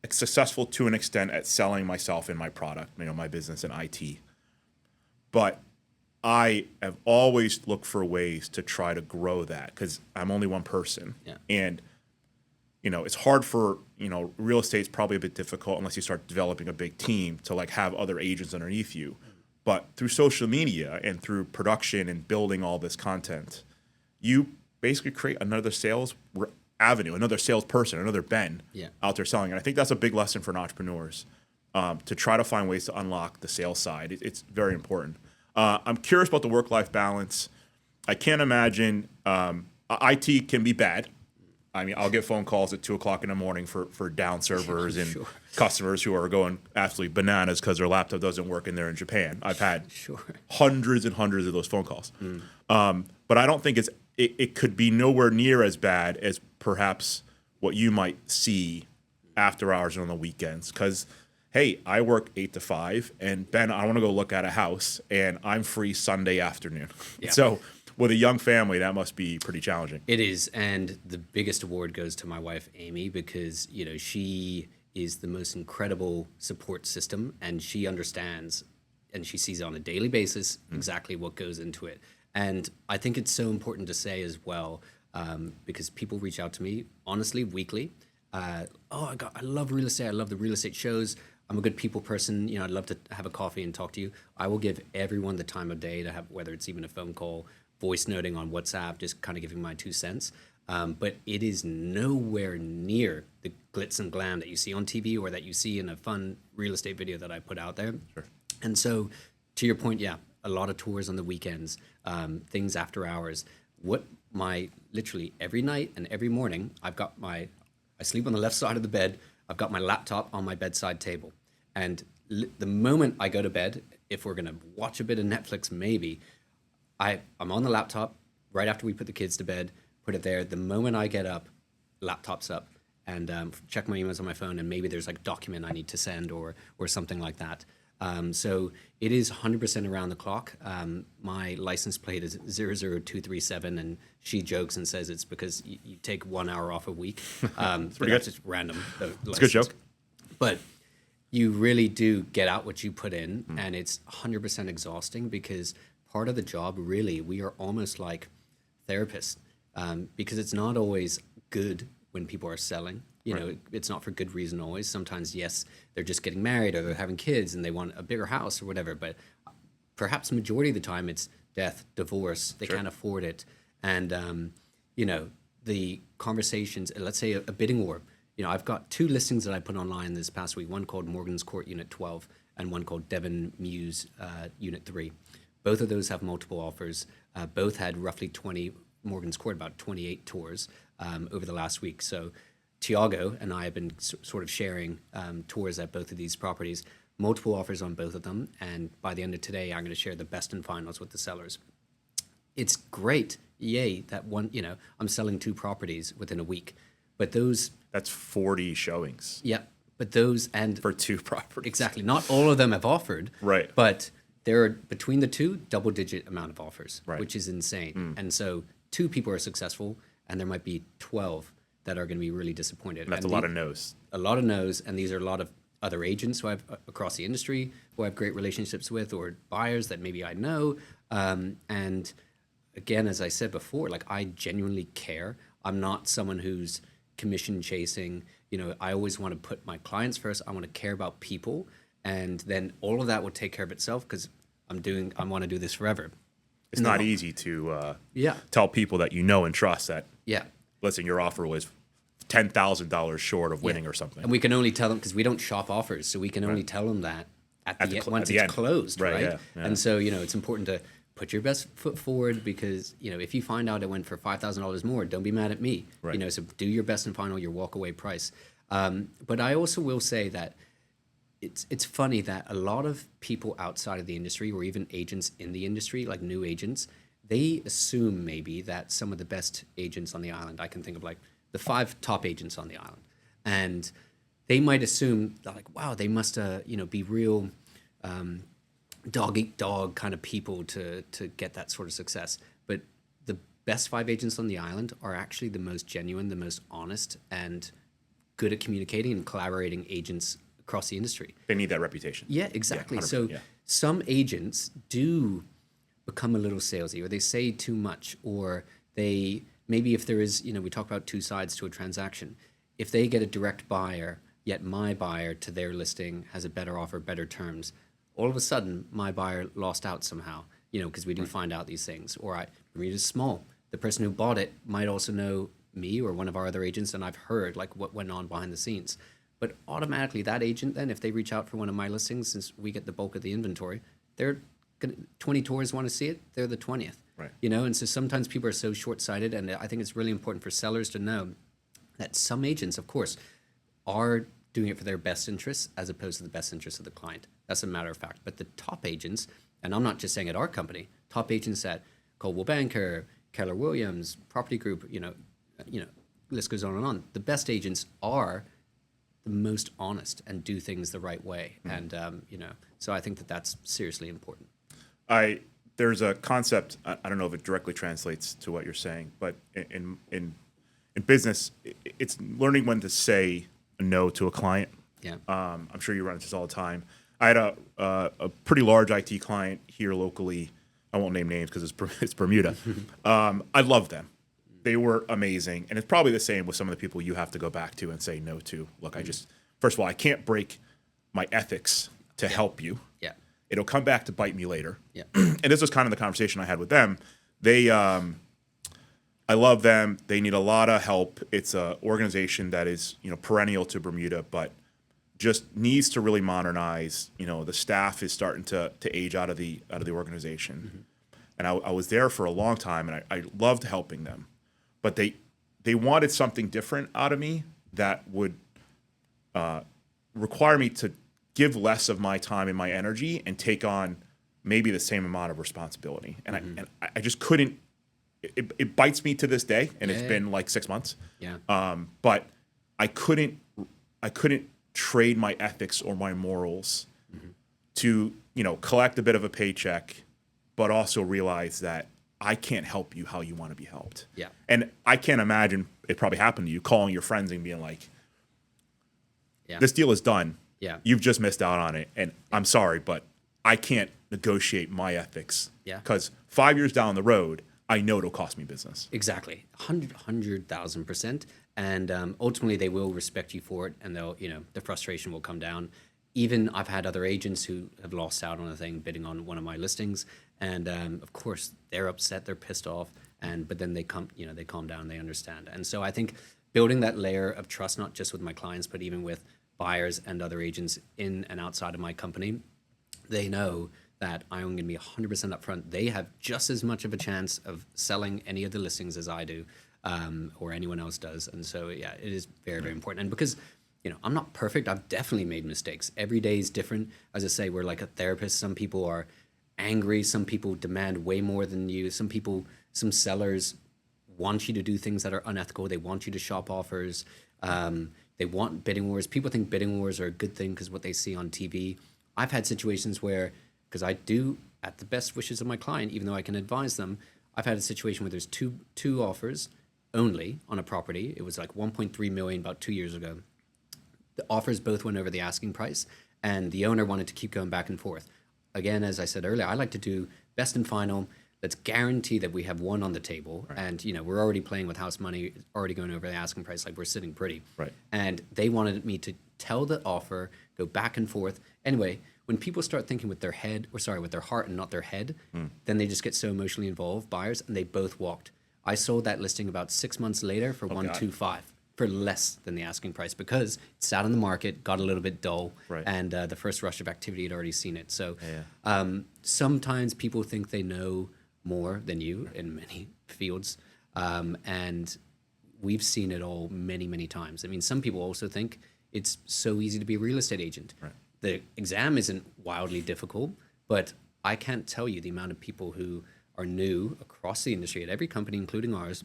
successful to an extent at selling myself and my product, my business and IT. But I have always looked for ways to try to grow that because I'm only one person. Yeah. And, it's hard for, real estate's probably a bit difficult unless you start developing a big team to have other agents underneath you. But through social media and through production and building all this content, you basically create another sales avenue, another salesperson, another Ben out there selling. And I think that's a big lesson for entrepreneurs, to try to find ways to unlock the sales side. It's very important. I'm curious about the work-life balance. I can't imagine IT can be bad. I'll get phone calls at 2 o'clock in the morning for down servers and customers who are going absolutely bananas because their laptop doesn't work and they're in Japan. I've had hundreds and hundreds of those phone calls. But I don't think it could be nowhere near as bad as perhaps what you might see after hours and on the weekends. Because, hey, I work 8 to 5, and Ben, I want to go look at a house, and I'm free Sunday afternoon. Yeah. So with a young family, that must be pretty challenging. It is, and the biggest award goes to my wife, Amy, because she is the most incredible support system, and she understands, and she sees on a daily basis exactly what goes into it. And I think it's so important to say as well, because people reach out to me, honestly, weekly. I love real estate. I love the real estate shows. I'm a good people person. I'd love to have a coffee and talk to you. I will give everyone the time of day to have, whether it's even a phone call, voice noting on WhatsApp, just kind of giving my 2 cents. But it is nowhere near the glitz and glam that you see on TV or that you see in a fun real estate video that I put out there. Sure. And so, to your point, yeah, a lot of tours on the weekends, things after hours. Literally every night and every morning, I sleep on the left side of the bed. I've got my laptop on my bedside table. And the moment I go to bed, if we're going to watch a bit of Netflix, maybe, I'm on the laptop right after we put the kids to bed, put it there. The moment I get up, laptop's up, and check my emails on my phone, and maybe there's like a document I need to send or something like that. So it is 100% around the clock. My license plate is 00237, and she jokes and says it's because you take 1 hour off a week. But that's just random. It's a good joke. But you really do get out what you put in, and it's 100% exhausting because part of the job, really, we are almost like therapists because it's not always good when people are selling. It's not for good reason always. Sometimes, yes, they're just getting married or they're having kids and they want a bigger house or whatever. But perhaps majority of the time it's death, divorce. They can't afford it. And, the conversations, let's say a bidding war. I've got 2 listings that I put online this past week, one called Morgan's Court Unit 12 and one called Devon Muse Unit 3. Both of those have multiple offers. Both had roughly 20, Morgan's Court about 28 tours over the last week. So Tiago and I have been sort of sharing tours at both of these properties, multiple offers on both of them. And by the end of today, I'm going to share the best and finals with the sellers. It's great. Yay. That one, I'm selling 2 properties within a week, but that's 40 showings. Yeah. But those, and for 2 properties. Exactly. Not all of them have offered. Right. But there are, between the 2, double-digit amount of offers, right, which is insane. And so 2 people are successful, and there might be 12 that are going to be really disappointed. And that's a lot of no's. A lot of no's, and these are a lot of other agents who I've across the industry who I have great relationships with, or buyers that maybe I know. And again, as I said before, like I genuinely care. I'm not someone who's commission chasing. I always want to put my clients first. I want to care about people, and then all of that will take care of itself because I want to do this forever. It's not easy to yeah, tell people that you know and trust that. Yeah. Listen, your offer was $10,000 short of winning or something. And we can only tell them because we don't shop offers, so we can only tell them that once it's closed, right? Yeah. And so it's important to put your best foot forward because if you find out it went for $5,000 more, don't be mad at me. Right. So do your best and final your walkaway price. But I also will say that it's funny that a lot of people outside of the industry or even agents in the industry, like new agents, they assume maybe that some of the best agents on the island, I can think of like the 5 top agents on the island, and they might assume that like, wow, they must be real dog eat dog kind of people to get that sort of success. But the best 5 agents on the island are actually the most genuine, the most honest, and good at communicating and collaborating agents across the industry. They need that reputation. Yeah, exactly. Yeah, so some agents do become a little salesy, or they say too much, or they maybe if there is, we talk about 2 sides to a transaction. If they get a direct buyer, yet my buyer to their listing has a better offer, better terms, all of a sudden my buyer lost out somehow, because we do find out these things. Or Bermuda's small. The person who bought it might also know me or one of our other agents, and I've heard like what went on behind the scenes. But automatically that agent then, if they reach out for one of my listings, since we get the bulk of the inventory, they're 20 tours want to see it, they're the 20th. Right. And so sometimes people are so short-sighted, and I think it's really important for sellers to know that some agents, of course, are doing it for their best interests as opposed to the best interests of the client. That's a matter of fact. But the top agents, and I'm not just saying at our company, top agents at Coldwell Banker, Keller Williams, Property Group, list goes on and on. The best agents are the most honest and do things the right way. And, so I think that that's seriously important. There's a concept, I don't know if it directly translates to what you're saying, but in business, it's learning when to say no to a client. Yeah. I'm sure you run into this all the time. I had a pretty large IT client here locally. I won't name names because it's Bermuda. I love them. They were amazing. And it's probably the same with some of the people you have to go back to and say no to. Look, first of all, I can't break my ethics to help you, Yeah. it'll come back to bite me later. Yeah. And this was kind of the conversation I had with them. They, I love them. They need a lot of help. It's an organization that is, perennial to Bermuda, but just needs to really modernize. The staff is starting to age out of the organization. Mm-hmm. And I was there for a long time, and I loved helping them. But they wanted something different out of me that would require me to give less of my time and my energy and take on maybe the same amount of responsibility. And I just couldn't. It bites me to this day, and it's been like 6 months. Yeah. But I couldn't trade my ethics or my morals to collect a bit of a paycheck, but also realize that I can't help you how you want to be helped. Yeah. And I can't imagine it probably happened to you, calling your friends and being like, this deal is done. Yeah. You've just missed out on it. And I'm sorry, but I can't negotiate my ethics. Yeah. Because 5 years down the road, I know it'll cost me business. Exactly. 100,000%. And ultimately they will respect you for it, and they'll, the frustration will come down. Even I've had other agents who have lost out on a thing bidding on one of my listings. And of course they're upset, they're pissed off, but then they calm down, they understand. And so I think building that layer of trust, not just with my clients, but even with buyers and other agents in and outside of my company, they know that I'm going to be 100% upfront. They have just as much of a chance of selling any of the listings as I do, or anyone else does. And so, yeah, it is very, very important. And because, I'm not perfect, I've definitely made mistakes. Every day is different. As I say, we're like a therapist. Some people are angry. Some people demand way more than you. Some sellers want you to do things that are unethical. They want you to shop offers. They want bidding wars. People think bidding wars are a good thing because what they see on TV. I've had situations where, because I do at the best wishes of my client, even though I can advise them, I've had a situation where there's two offers only on a property. It was like 1.3 million about 2 years ago. The offers both went over the asking price, and the owner wanted to keep going back and forth. Again, as I said earlier, I like to do best and final. Let's guarantee that we have one on the table. Right. And, we're already playing with house money, already going over the asking price, like we're sitting pretty. Right. And they wanted me to tell the offer, go back and forth. Anyway, when people start thinking with their heart and not their head, then they just get so emotionally involved, buyers, and they both walked. I sold that listing about 6 months later for 125, for less than the asking price, because it sat on the market, got a little bit dull, right. and the first rush of activity had already seen it. So sometimes people think they know more than you in many fields, and we've seen it all many, many times. I mean, some people also think it's so easy to be a real estate agent. Right. The exam isn't wildly difficult, but I can't tell you the amount of people who are new across the industry at every company, including ours,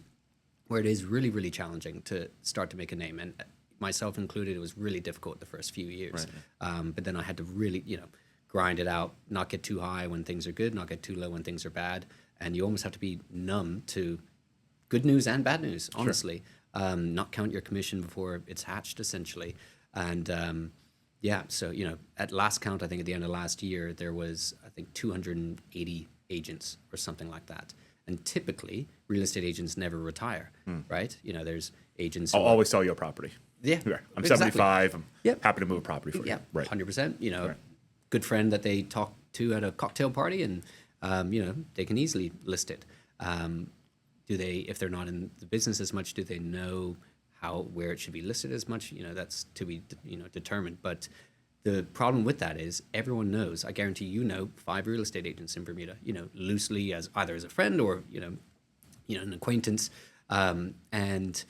where it is really, really challenging to start to make a name. And myself included, it was really difficult the first few years. Right. But then I had to really, grind it out, not get too high when things are good, not get too low when things are bad. And you almost have to be numb to good news and bad news, honestly. Sure. Not count your commission before it's hatched, essentially. And so, at last count, I think at the end of last year, there was, 280 agents or something like that. And typically, real estate agents never retire, right? There's agents. I'll always sell you a property. Yeah. I'm 75. I'm happy to move a property for you. Yeah, right. 100%. Right. Good friend that they talk to at a cocktail party, and, they can easily list it. If they're not in the business as much, do they know where it should be listed as much? That's to be, determined. But the problem with that is everyone knows, I guarantee 5 real estate agents in Bermuda, loosely as either as a friend or, an acquaintance. And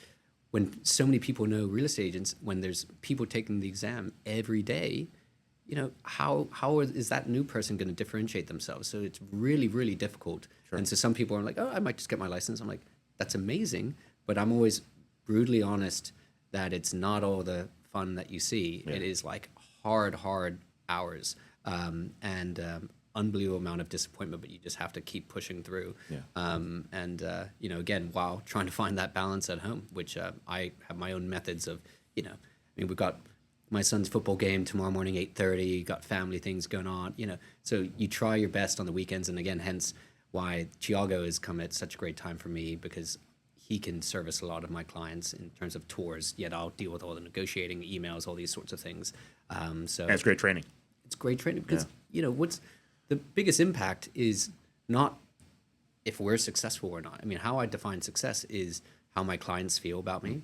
when so many people know real estate agents, when there's people taking the exam every day, how is that new person going to differentiate themselves? So it's really, really difficult. Sure. And so some people are like, oh, I might just get my license. I'm like, that's amazing. But I'm always brutally honest that it's not all the fun that you see. Yeah. It is like hard hours and unbelievable amount of disappointment, but you just have to keep pushing through. Yeah. Again, while trying to find that balance at home, which I have my own methods of, we've got my son's football game tomorrow morning, 8:30, got family things going on, so you try your best on the weekends. And again, hence why Chiago has come at such a great time for me, because he can service a lot of my clients in terms of tours, yet I'll deal with all the negotiating, emails, all these sorts of things. So And it's great training. it's great training because, what's the biggest impact is not if we're successful or not. I mean, how I define success is how my clients feel about me,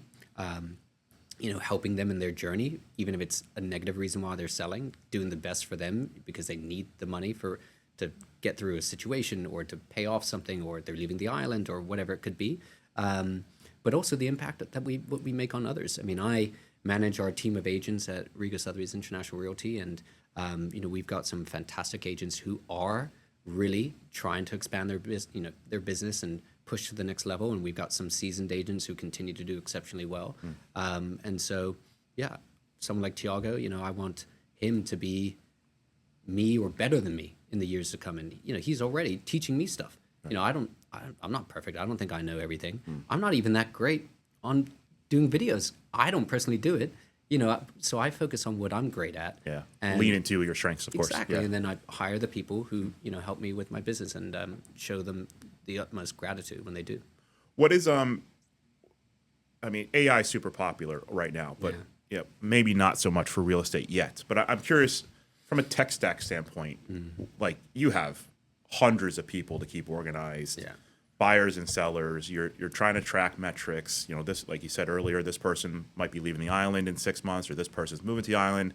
helping them in their journey, even if it's a negative reason why they're selling, doing the best for them because they need the money to get through a situation or to pay off something, or they're leaving the island or whatever it could be. But also the impact that what we make on others. I mean, I manage our team of agents at Rego Sotheby's International Realty, and we've got some fantastic agents who are really trying to expand their business and push to the next level. And we've got some seasoned agents who continue to do exceptionally well. And so, someone like Tiago, I want him to be me or better than me in the years to come. And, he's already teaching me stuff. Right. I'm not perfect. I don't think I know everything. I'm not even that great on doing videos. I don't personally do it. So I focus on what I'm great at. Yeah. And lean into your strengths, of course. Exactly. Yeah. And then I hire the people who, help me with my business and show them the utmost gratitude when they do. What is, AI is super popular right now, but maybe not so much for real estate yet. But I'm curious, from a tech stack standpoint, like you have hundreds of people to keep organized. Yeah. Buyers and sellers, you're trying to track metrics. This, like you said earlier, this person might be leaving the island in 6 months, or this person's moving to the island.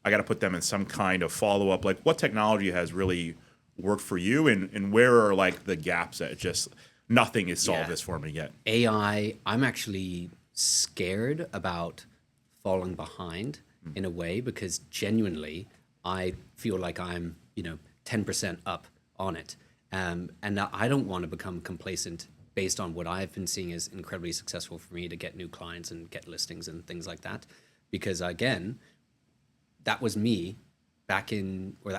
I got to put them in some kind of follow-up. Like, what technology has really worked for you, and where are like the gaps that just nothing is solved this for me yet? AI, I'm actually scared about falling behind in a way, because genuinely I feel like I'm 10% up on it. And I don't want to become complacent based on what I've been seeing as incredibly successful for me to get new clients and get listings and things like that. Because again, that was me that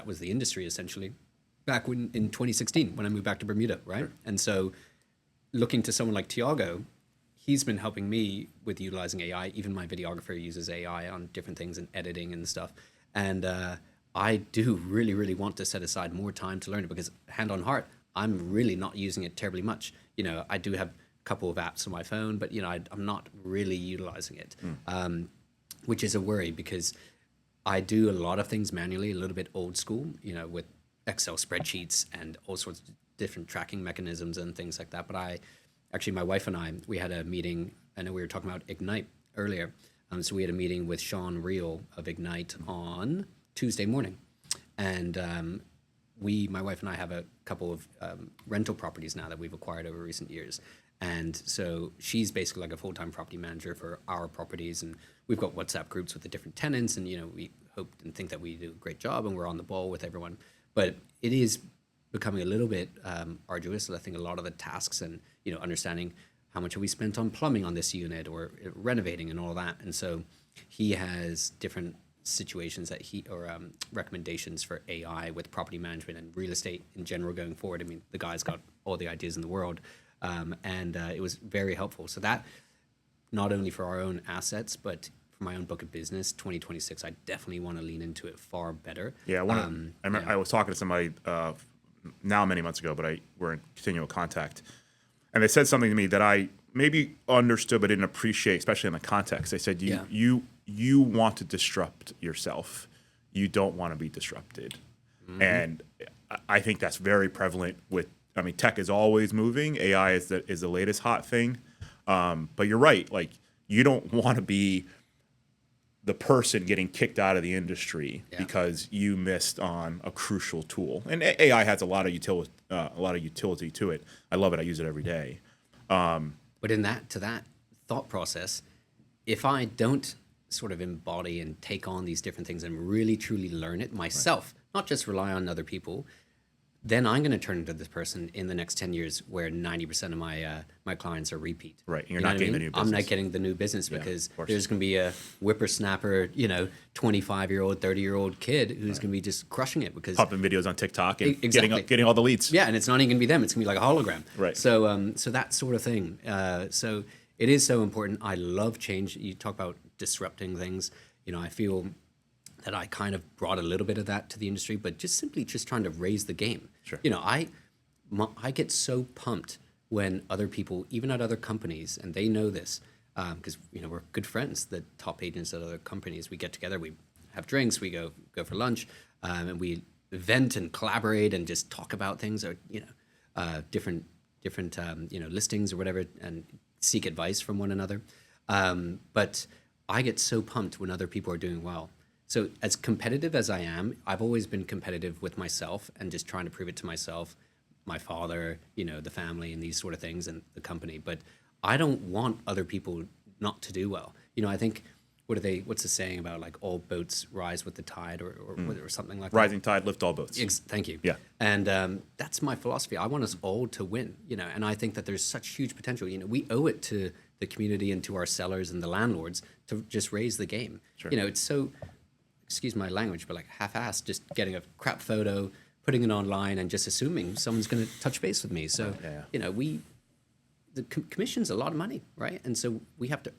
was the industry essentially, back in 2016 when I moved back to Bermuda, right? Sure. And so looking to someone like Tiago, he's been helping me with utilizing AI. Even my videographer uses AI on different things and editing and stuff. And I do really, really want to set aside more time to learn it, because hand on heart, I'm really not using it terribly much. I do have a couple of apps on my phone, but I'm not really utilizing it, which is a worry, because I do a lot of things manually, a little bit old school, with Excel spreadsheets and all sorts of different tracking mechanisms and things like that. But my wife and I, we had a meeting. I know we were talking about Ignite earlier. So we had a meeting with Sean Reel of Ignite on Tuesday morning, and my wife and I have a couple of rental properties now that we've acquired over recent years, and so she's basically like a full-time property manager for our properties, and we've got WhatsApp groups with the different tenants, and we hope and think that we do a great job and we're on the ball with everyone, but it is becoming a little bit arduous. I think a lot of the tasks and understanding how much have we spent on plumbing on this unit or renovating and all that, and so he has different situations that recommendations for AI with property management and real estate in general going forward. I mean, the guy's got all the ideas in the world, and it was very helpful. So that, not only for our own assets, but for my own book of business, 2026, I definitely want to lean into it far better. Yeah, I was talking to somebody now many months ago, but we're in continual contact, and they said something to me that I maybe understood but didn't appreciate, especially in the context. They said, you want to disrupt yourself. You don't want to be disrupted. Mm-hmm. And I think that's very prevalent tech is always moving. AI is the latest hot thing. But you're right. Like, you don't want to be the person getting kicked out of the industry because you missed on a crucial tool. And AI has a lot of utility to it. I love it. I use it every day. But to that thought process, if I don't sort of embody and take on these different things and really truly learn it myself, not just rely on other people, then I'm going to turn into this person in the next 10 years where 90% of my clients are repeat. Right. And you're not getting the new business. I'm not getting the new business because there's going to be a whippersnapper, 25-year-old, 30-year-old kid who's going to be just crushing it because popping videos on TikTok and getting all the leads. Yeah, and it's not even going to be them. It's going to be like a hologram. Right. So so that sort of thing. So it is so important. I love change. You talk about disrupting things. I feel that I kind of brought a little bit of that to the industry, but just simply trying to raise the game. Sure. I get so pumped when other people, even at other companies, and they know this, because we're good friends, the top agents at other companies, we get together, we have drinks, we go for lunch, and we vent and collaborate and just talk about things, or different listings or whatever, and seek advice from one another. But I get so pumped when other people are doing well. So as competitive as I am, I've always been competitive with myself and just trying to prove it to myself, my father, the family, and these sort of things, and the company. But I don't want other people not to do well. I think, what's the saying about, like, all boats rise with the tide, or something like that? Rising tide lift all boats. Thank you. Yeah. And that's my philosophy. I want us all to win, and I think that there's such huge potential. We owe it to the community and to our sellers and the landlords to just raise the game. Sure. It's so, excuse my language, but like half-assed, just getting a crap photo, putting it online, and just assuming someone's going to touch base with me. So, the commission's a lot of money, right? And so we have to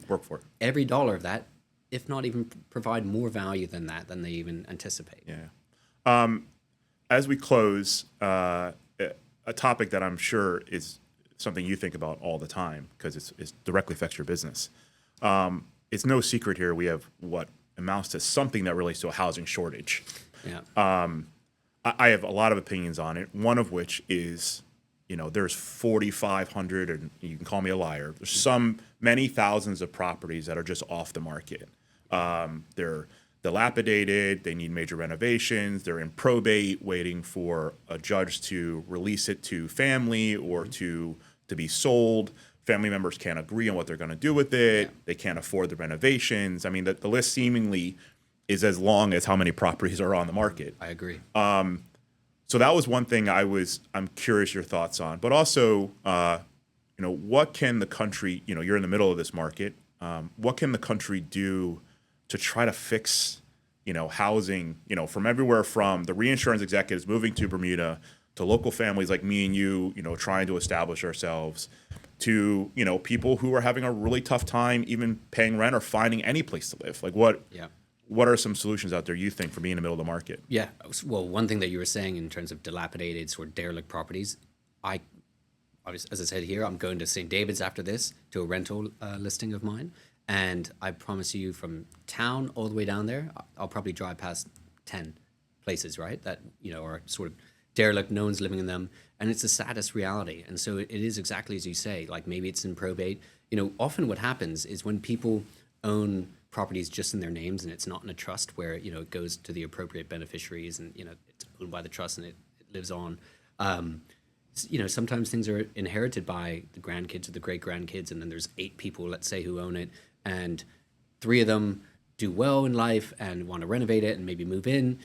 work for it, every dollar of that, if not even provide more value than they even anticipate. Yeah. As we close, a topic that I'm sure is something you think about all the time, because it directly affects your business. It's no secret here we have what amounts to something that relates to a housing shortage. Yeah. I have a lot of opinions on it, one of which is, there's 4,500, and you can call me a liar, there's many thousands of properties that are just off the market. They're dilapidated, they need major renovations, they're in probate, waiting for a judge to release it to family or to be sold. Family members can't agree on what they're going to do with it. Yeah. They can't afford the renovations. I mean, the list seemingly is as long as how many properties are on the market. I agree. So that was one thing I'm curious your thoughts on. But also, what can the country, you're in the middle of this market, what can the country do to try to fix, housing, from everywhere from the reinsurance executives moving to Bermuda to local families like me and you, trying to establish ourselves, to, people who are having a really tough time even paying rent or finding any place to live. Like what are some solutions out there you think for being in the middle of the market? Yeah. Well, one thing that you were saying in terms of dilapidated sort of derelict properties, as I said here, I'm going to St. David's after this to a rental listing of mine. And I promise you, from town all the way down there, I'll probably drive past 10 places, right, that, are sort of derelict, no one's living in them. And it's the saddest reality. And so it is exactly as you say, like maybe it's in probate. Often what happens is when people own properties just in their names and it's not in a trust where, it goes to the appropriate beneficiaries and, it's owned by the trust and it lives on. Sometimes things are inherited by the grandkids or the great-grandkids, and then there's 8 people, let's say, who own it, and 3 of them do well in life and want to renovate it and maybe move in.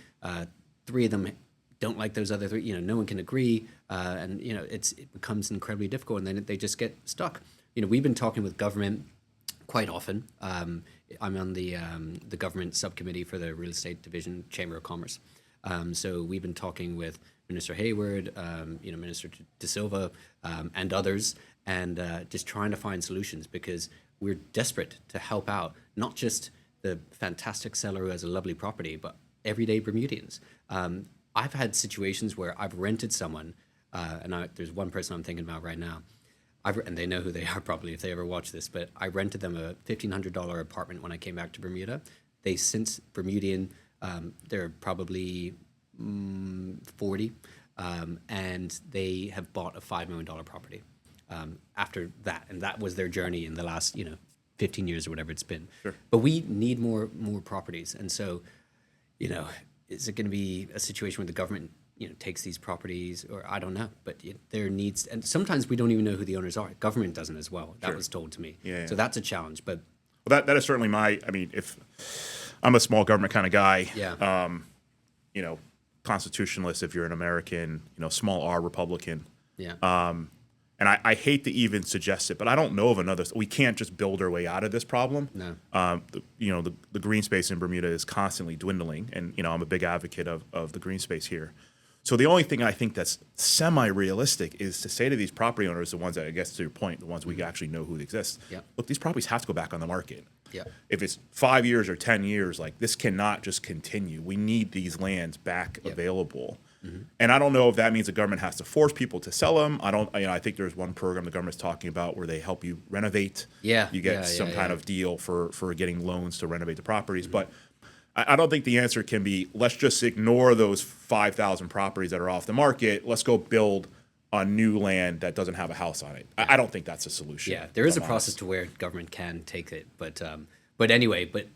3 of them don't like those other 3, no one can agree, and, it becomes incredibly difficult, and then they just get stuck. We've been talking with government quite often. I'm on the government subcommittee for the real estate division, Chamber of Commerce. So we've been talking with Minister Hayward, Minister De Silva, and others, and just trying to find solutions, because we're desperate to help out not just the fantastic seller who has a lovely property, but everyday Bermudians. I've had situations where I've rented someone, and there's one person I'm thinking about right now, and they know who they are probably if they ever watch this, but I rented them a $1,500 apartment when I came back to Bermuda. They since Bermudian, they're probably 40, and they have bought a $5 million property after that, and that was their journey in the last 15 years or whatever it's been. Sure. But we need more properties, and so is it going to be a situation where the government takes these properties, or I don't know, but there needs, and sometimes we don't even know who the owners are. Government doesn't as well. That was told to me. Yeah. So that's a challenge. But that is certainly if I'm a small government kind of guy, constitutionalist if you're an American, small R Republican. Yeah. And I hate to even suggest it, but I don't know of another. We can't just build our way out of this problem. No. The green space in Bermuda is constantly dwindling, and I'm a big advocate of the green space here. So the only thing I think that's semi-realistic is to say to these property owners, the ones that, I guess to your point, the ones we actually know who exist, look, these properties have to go back on the market. Yeah. If it's 5 years or 10 years, like this cannot just continue. We need these lands back available. And I don't know if that means the government has to force people to sell them. I think there's one program the government's talking about where they help you renovate. Yeah. You get some kind of deal for getting loans to renovate the properties. But I don't think the answer can be, let's just ignore those 5,000 properties that are off the market. Let's go build on new land that doesn't have a house on it. I don't think that's a solution. Yeah, there is a process to where government can take it, but anyway, but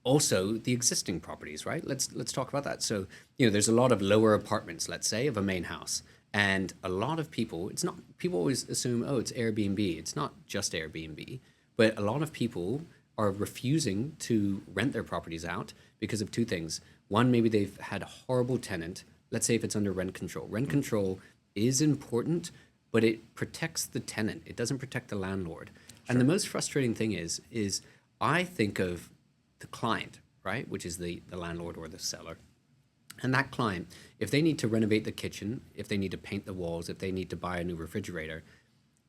also the existing properties, right? Let's talk about that. So there's a lot of lower apartments, let's say, of a main house, and a lot of people. People always assume, oh, it's Airbnb. It's not just Airbnb, but a lot of people are refusing to rent their properties out because of two things. One, maybe they've had a horrible tenant. Let's say if it's under rent control. Rent control is important, but it protects the tenant. It doesn't protect the landlord. Sure. And the most frustrating thing is I think of the client, right, which is the landlord or the seller. And that client, if they need to renovate the kitchen, if they need to paint the walls, if they need to buy a new refrigerator,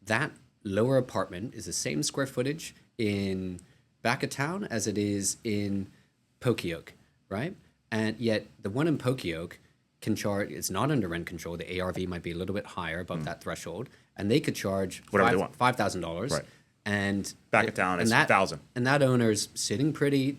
that lower apartment is the same square footage in back of town as it is in Pokeyoke, right? And yet the one in Pokeyoke can charge, it's not under rent control, the ARV might be a little bit higher above that threshold, and they could charge whatever they want. $5,000. Right. And back of town is $1,000. And that owner's sitting pretty,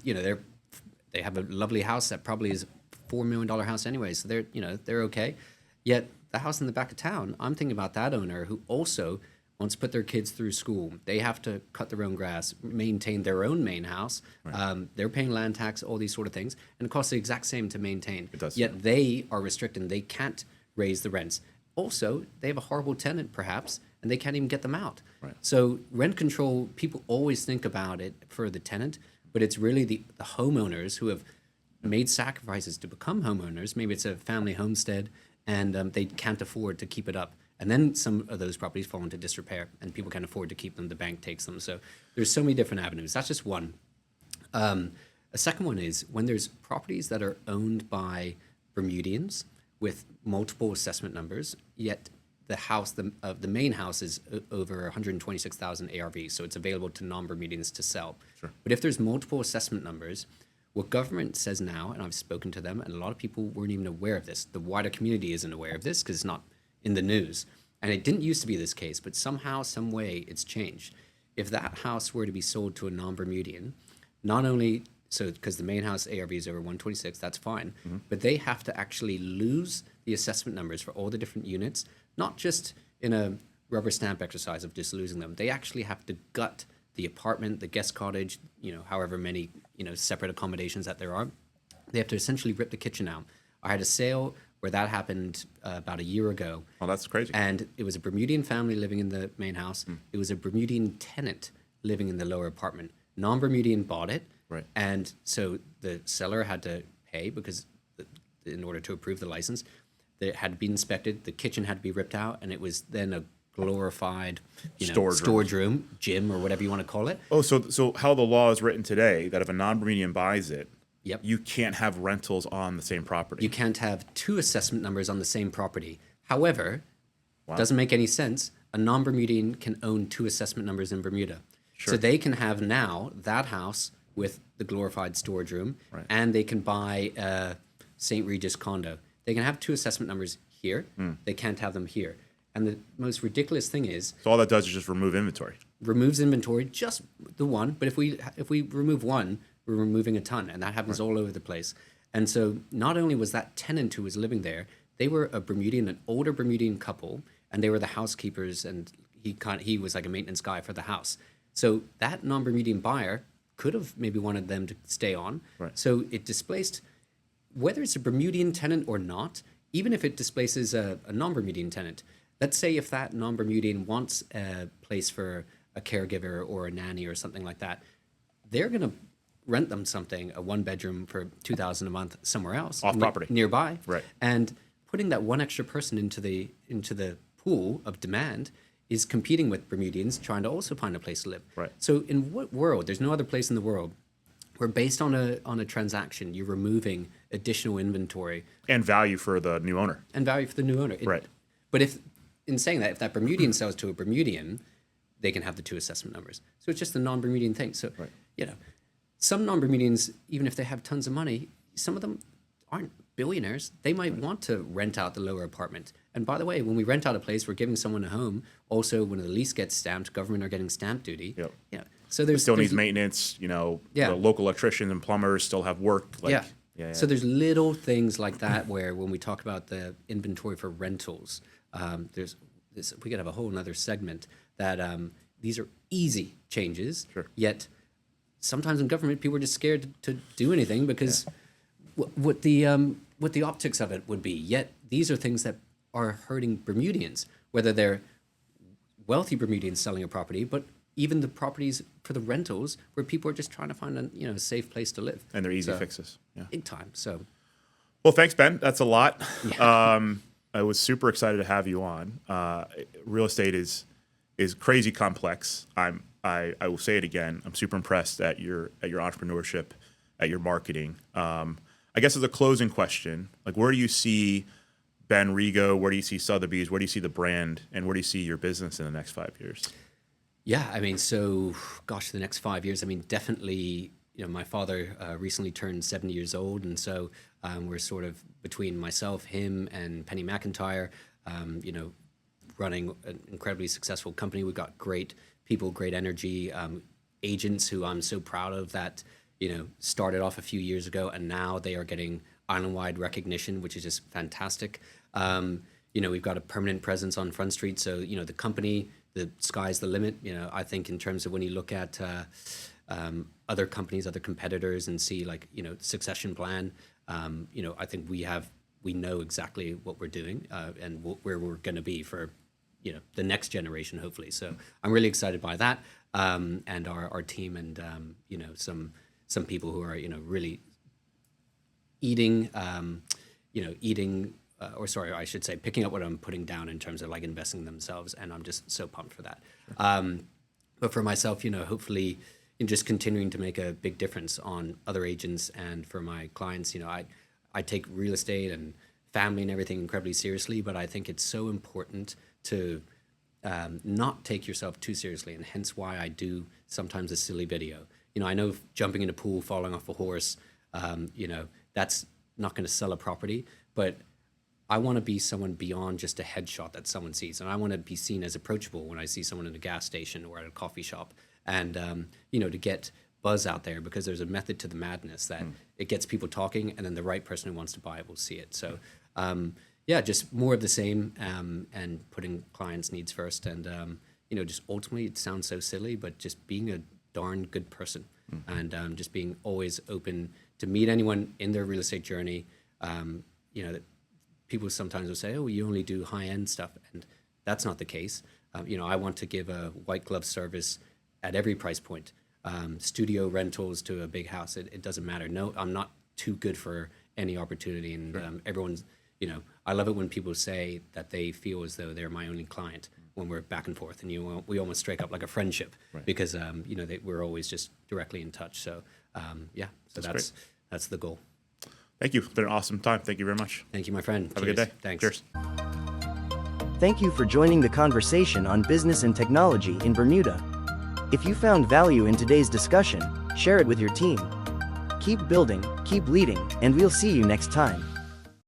they have a lovely house that probably is a $4 million house anyway, so they're okay. Yet the house in the back of town, I'm thinking about that owner who also wants to put their kids through school. They have to cut their own grass, maintain their own main house. Right. They're paying land tax, all these sort of things, and it costs the exact same to maintain. It does. Yet they are restricted. They can't raise the rents. Also, they have a horrible tenant, perhaps, and they can't even get them out. Right. So rent control, people always think about it for the tenant, but it's really the homeowners who have made sacrifices to become homeowners. Maybe it's a family homestead, and they can't afford to keep it up. And then some of those properties fall into disrepair, and people can't afford to keep them. The bank takes them. So there's so many different avenues. That's just one. A second one is when there's properties that are owned by Bermudians with multiple assessment numbers, yet the main house is over 126,000 ARV, so it's available to non-Bermudians to sell. Sure. But if there's multiple assessment numbers, what government says now, and I've spoken to them, and a lot of people weren't even aware of this. The wider community isn't aware of this because it's not in the news. And it didn't used to be this case, but somehow, some way, it's changed. If that house were to be sold to a non-Bermudian, not only, so because the main house ARV is over 126, that's fine, but they have to actually lose the assessment numbers for all the different units, not just in a rubber stamp exercise of just losing them. They actually have to gut the apartment, the guest cottage, however many, separate accommodations that there are. They have to essentially rip the kitchen out. I had a sale where that happened about a year ago. Oh, that's crazy. And it was a Bermudian family living in the main house. It was a Bermudian tenant living in the lower apartment. Non-Bermudian bought it. Right. And so the seller had to pay because in order to approve the license, it had to be inspected. The kitchen had to be ripped out, and it was then a glorified storage room, gym, or whatever you want to call it. Oh, so how the law is written today, that if a non-Bermudian buys it, Yep. you can't have rentals on the same property. You can't have two assessment numbers on the same property. However, doesn't make any sense. A non-Bermudian can own two assessment numbers in Bermuda. Sure. So they can have now that house with the glorified storage room, Right. and they can buy a St. Regis condo. They can have two assessment numbers here. They can't have them here. And the most ridiculous thing is, So all that does is just remove inventory. removes inventory, just the one. But if we remove one, we're removing a ton, and that happens all over the place. And so not only was that tenant who was living there, they were an older Bermudian couple, and they were the housekeepers, and he was like a maintenance guy for the house. So that non-Bermudian buyer could have maybe wanted them to stay on. Right. So it displaced, whether it's a Bermudian tenant or not, even if it displaces a non-Bermudian tenant. Let's say if that non-Bermudian wants a place for a caregiver or a nanny or something like that, they're going to rent them something, a one-bedroom for $2,000 a month somewhere else, Off property. nearby, Right. And putting that one extra person into the pool of demand is competing with Bermudians trying to also find a place to live. Right. So in what world? There's no other place in the world where, based on a transaction, you're removing additional inventory And value for the new owner. and value for the new owner. Right. But if that Bermudian sells to a Bermudian, they can have the two assessment numbers. So it's just a non-Bermudian thing. So, Right. some non-Bermudians, even if they have tons of money, some of them aren't billionaires, they might want to rent out the lower apartment. And by the way, when we rent out a place, we're giving someone a home. Also, when the lease gets stamped, government are getting stamp duty. Yep. Yeah. So there's still needs maintenance. The local electricians and plumbers still have work. So there's little things like that where when we talk about the inventory for rentals, there's this, we could have a whole another segment that these are easy changes. Sure. Yet sometimes in government, people are just scared to do anything because what the optics of it would be. Yet these are things that are hurting Bermudians, whether they're wealthy Bermudians selling a property, but even the properties for the rentals where people are just trying to find a safe place to live. And they're easy fixes. Yeah. Big time. So, well, thanks, Ben. That's a lot. Yeah. I was super excited to have you on. Real estate is crazy complex. I will say it again. I'm super impressed at your entrepreneurship, at your marketing. I guess as a closing question, like where do you see Ben Rego? Where do you see Sotheby's? Where do you see the brand? And where do you see your business in the next 5 years? Yeah, I mean, so gosh, the next 5 years. I mean, definitely. My father recently turned 70 years old, and so we're sort of between myself, him, and Penny McIntyre. Running an incredibly successful company. We've got great people, great energy, agents who I'm so proud of that, started off a few years ago and now they are getting island-wide recognition, which is just fantastic. We've got a permanent presence on Front Street. So, the company, the sky's the limit. I think in terms of when you look at other companies, other competitors and see succession plan, I think we know exactly what we're doing and where we're going to be for the next generation, hopefully. So I'm really excited by that, and our team, and some people who are really picking up what I'm putting down in terms of investing in themselves, and I'm just so pumped for that. But for myself, hopefully in just continuing to make a big difference on other agents, and for my clients, I take real estate and family and everything incredibly seriously, but I think it's so important to not take yourself too seriously, and hence why I do sometimes a silly video. I know jumping in a pool, falling off a horse, that's not going to sell a property, but I want to be someone beyond just a headshot that someone sees, and I want to be seen as approachable when I see someone in a gas station or at a coffee shop, and to get buzz out there, because there's a method to the madness that it gets people talking, and then the right person who wants to buy it will see it. So just more of the same, and putting clients' needs first, and just ultimately, it sounds so silly, but just being a darn good person, and just being always open to meet anyone in their real estate journey. That people sometimes will say, "Oh, you only do high-end stuff," and that's not the case. I want to give a white glove service at every price point. Studio rentals to a big house, it doesn't matter. No, I'm not too good for any opportunity, and everyone's. I love it when people say that they feel as though they're my only client when we're back and forth, and we almost strike up like a friendship, because we're always just directly in touch. So that's the goal. Thank you. It's been an awesome time. Thank you very much. Thank you, my friend. Have a good day. Thanks. Cheers. Thank you for joining the conversation on business and technology in Bermuda. If you found value in today's discussion, share it with your team. Keep building, keep leading, and we'll see you next time.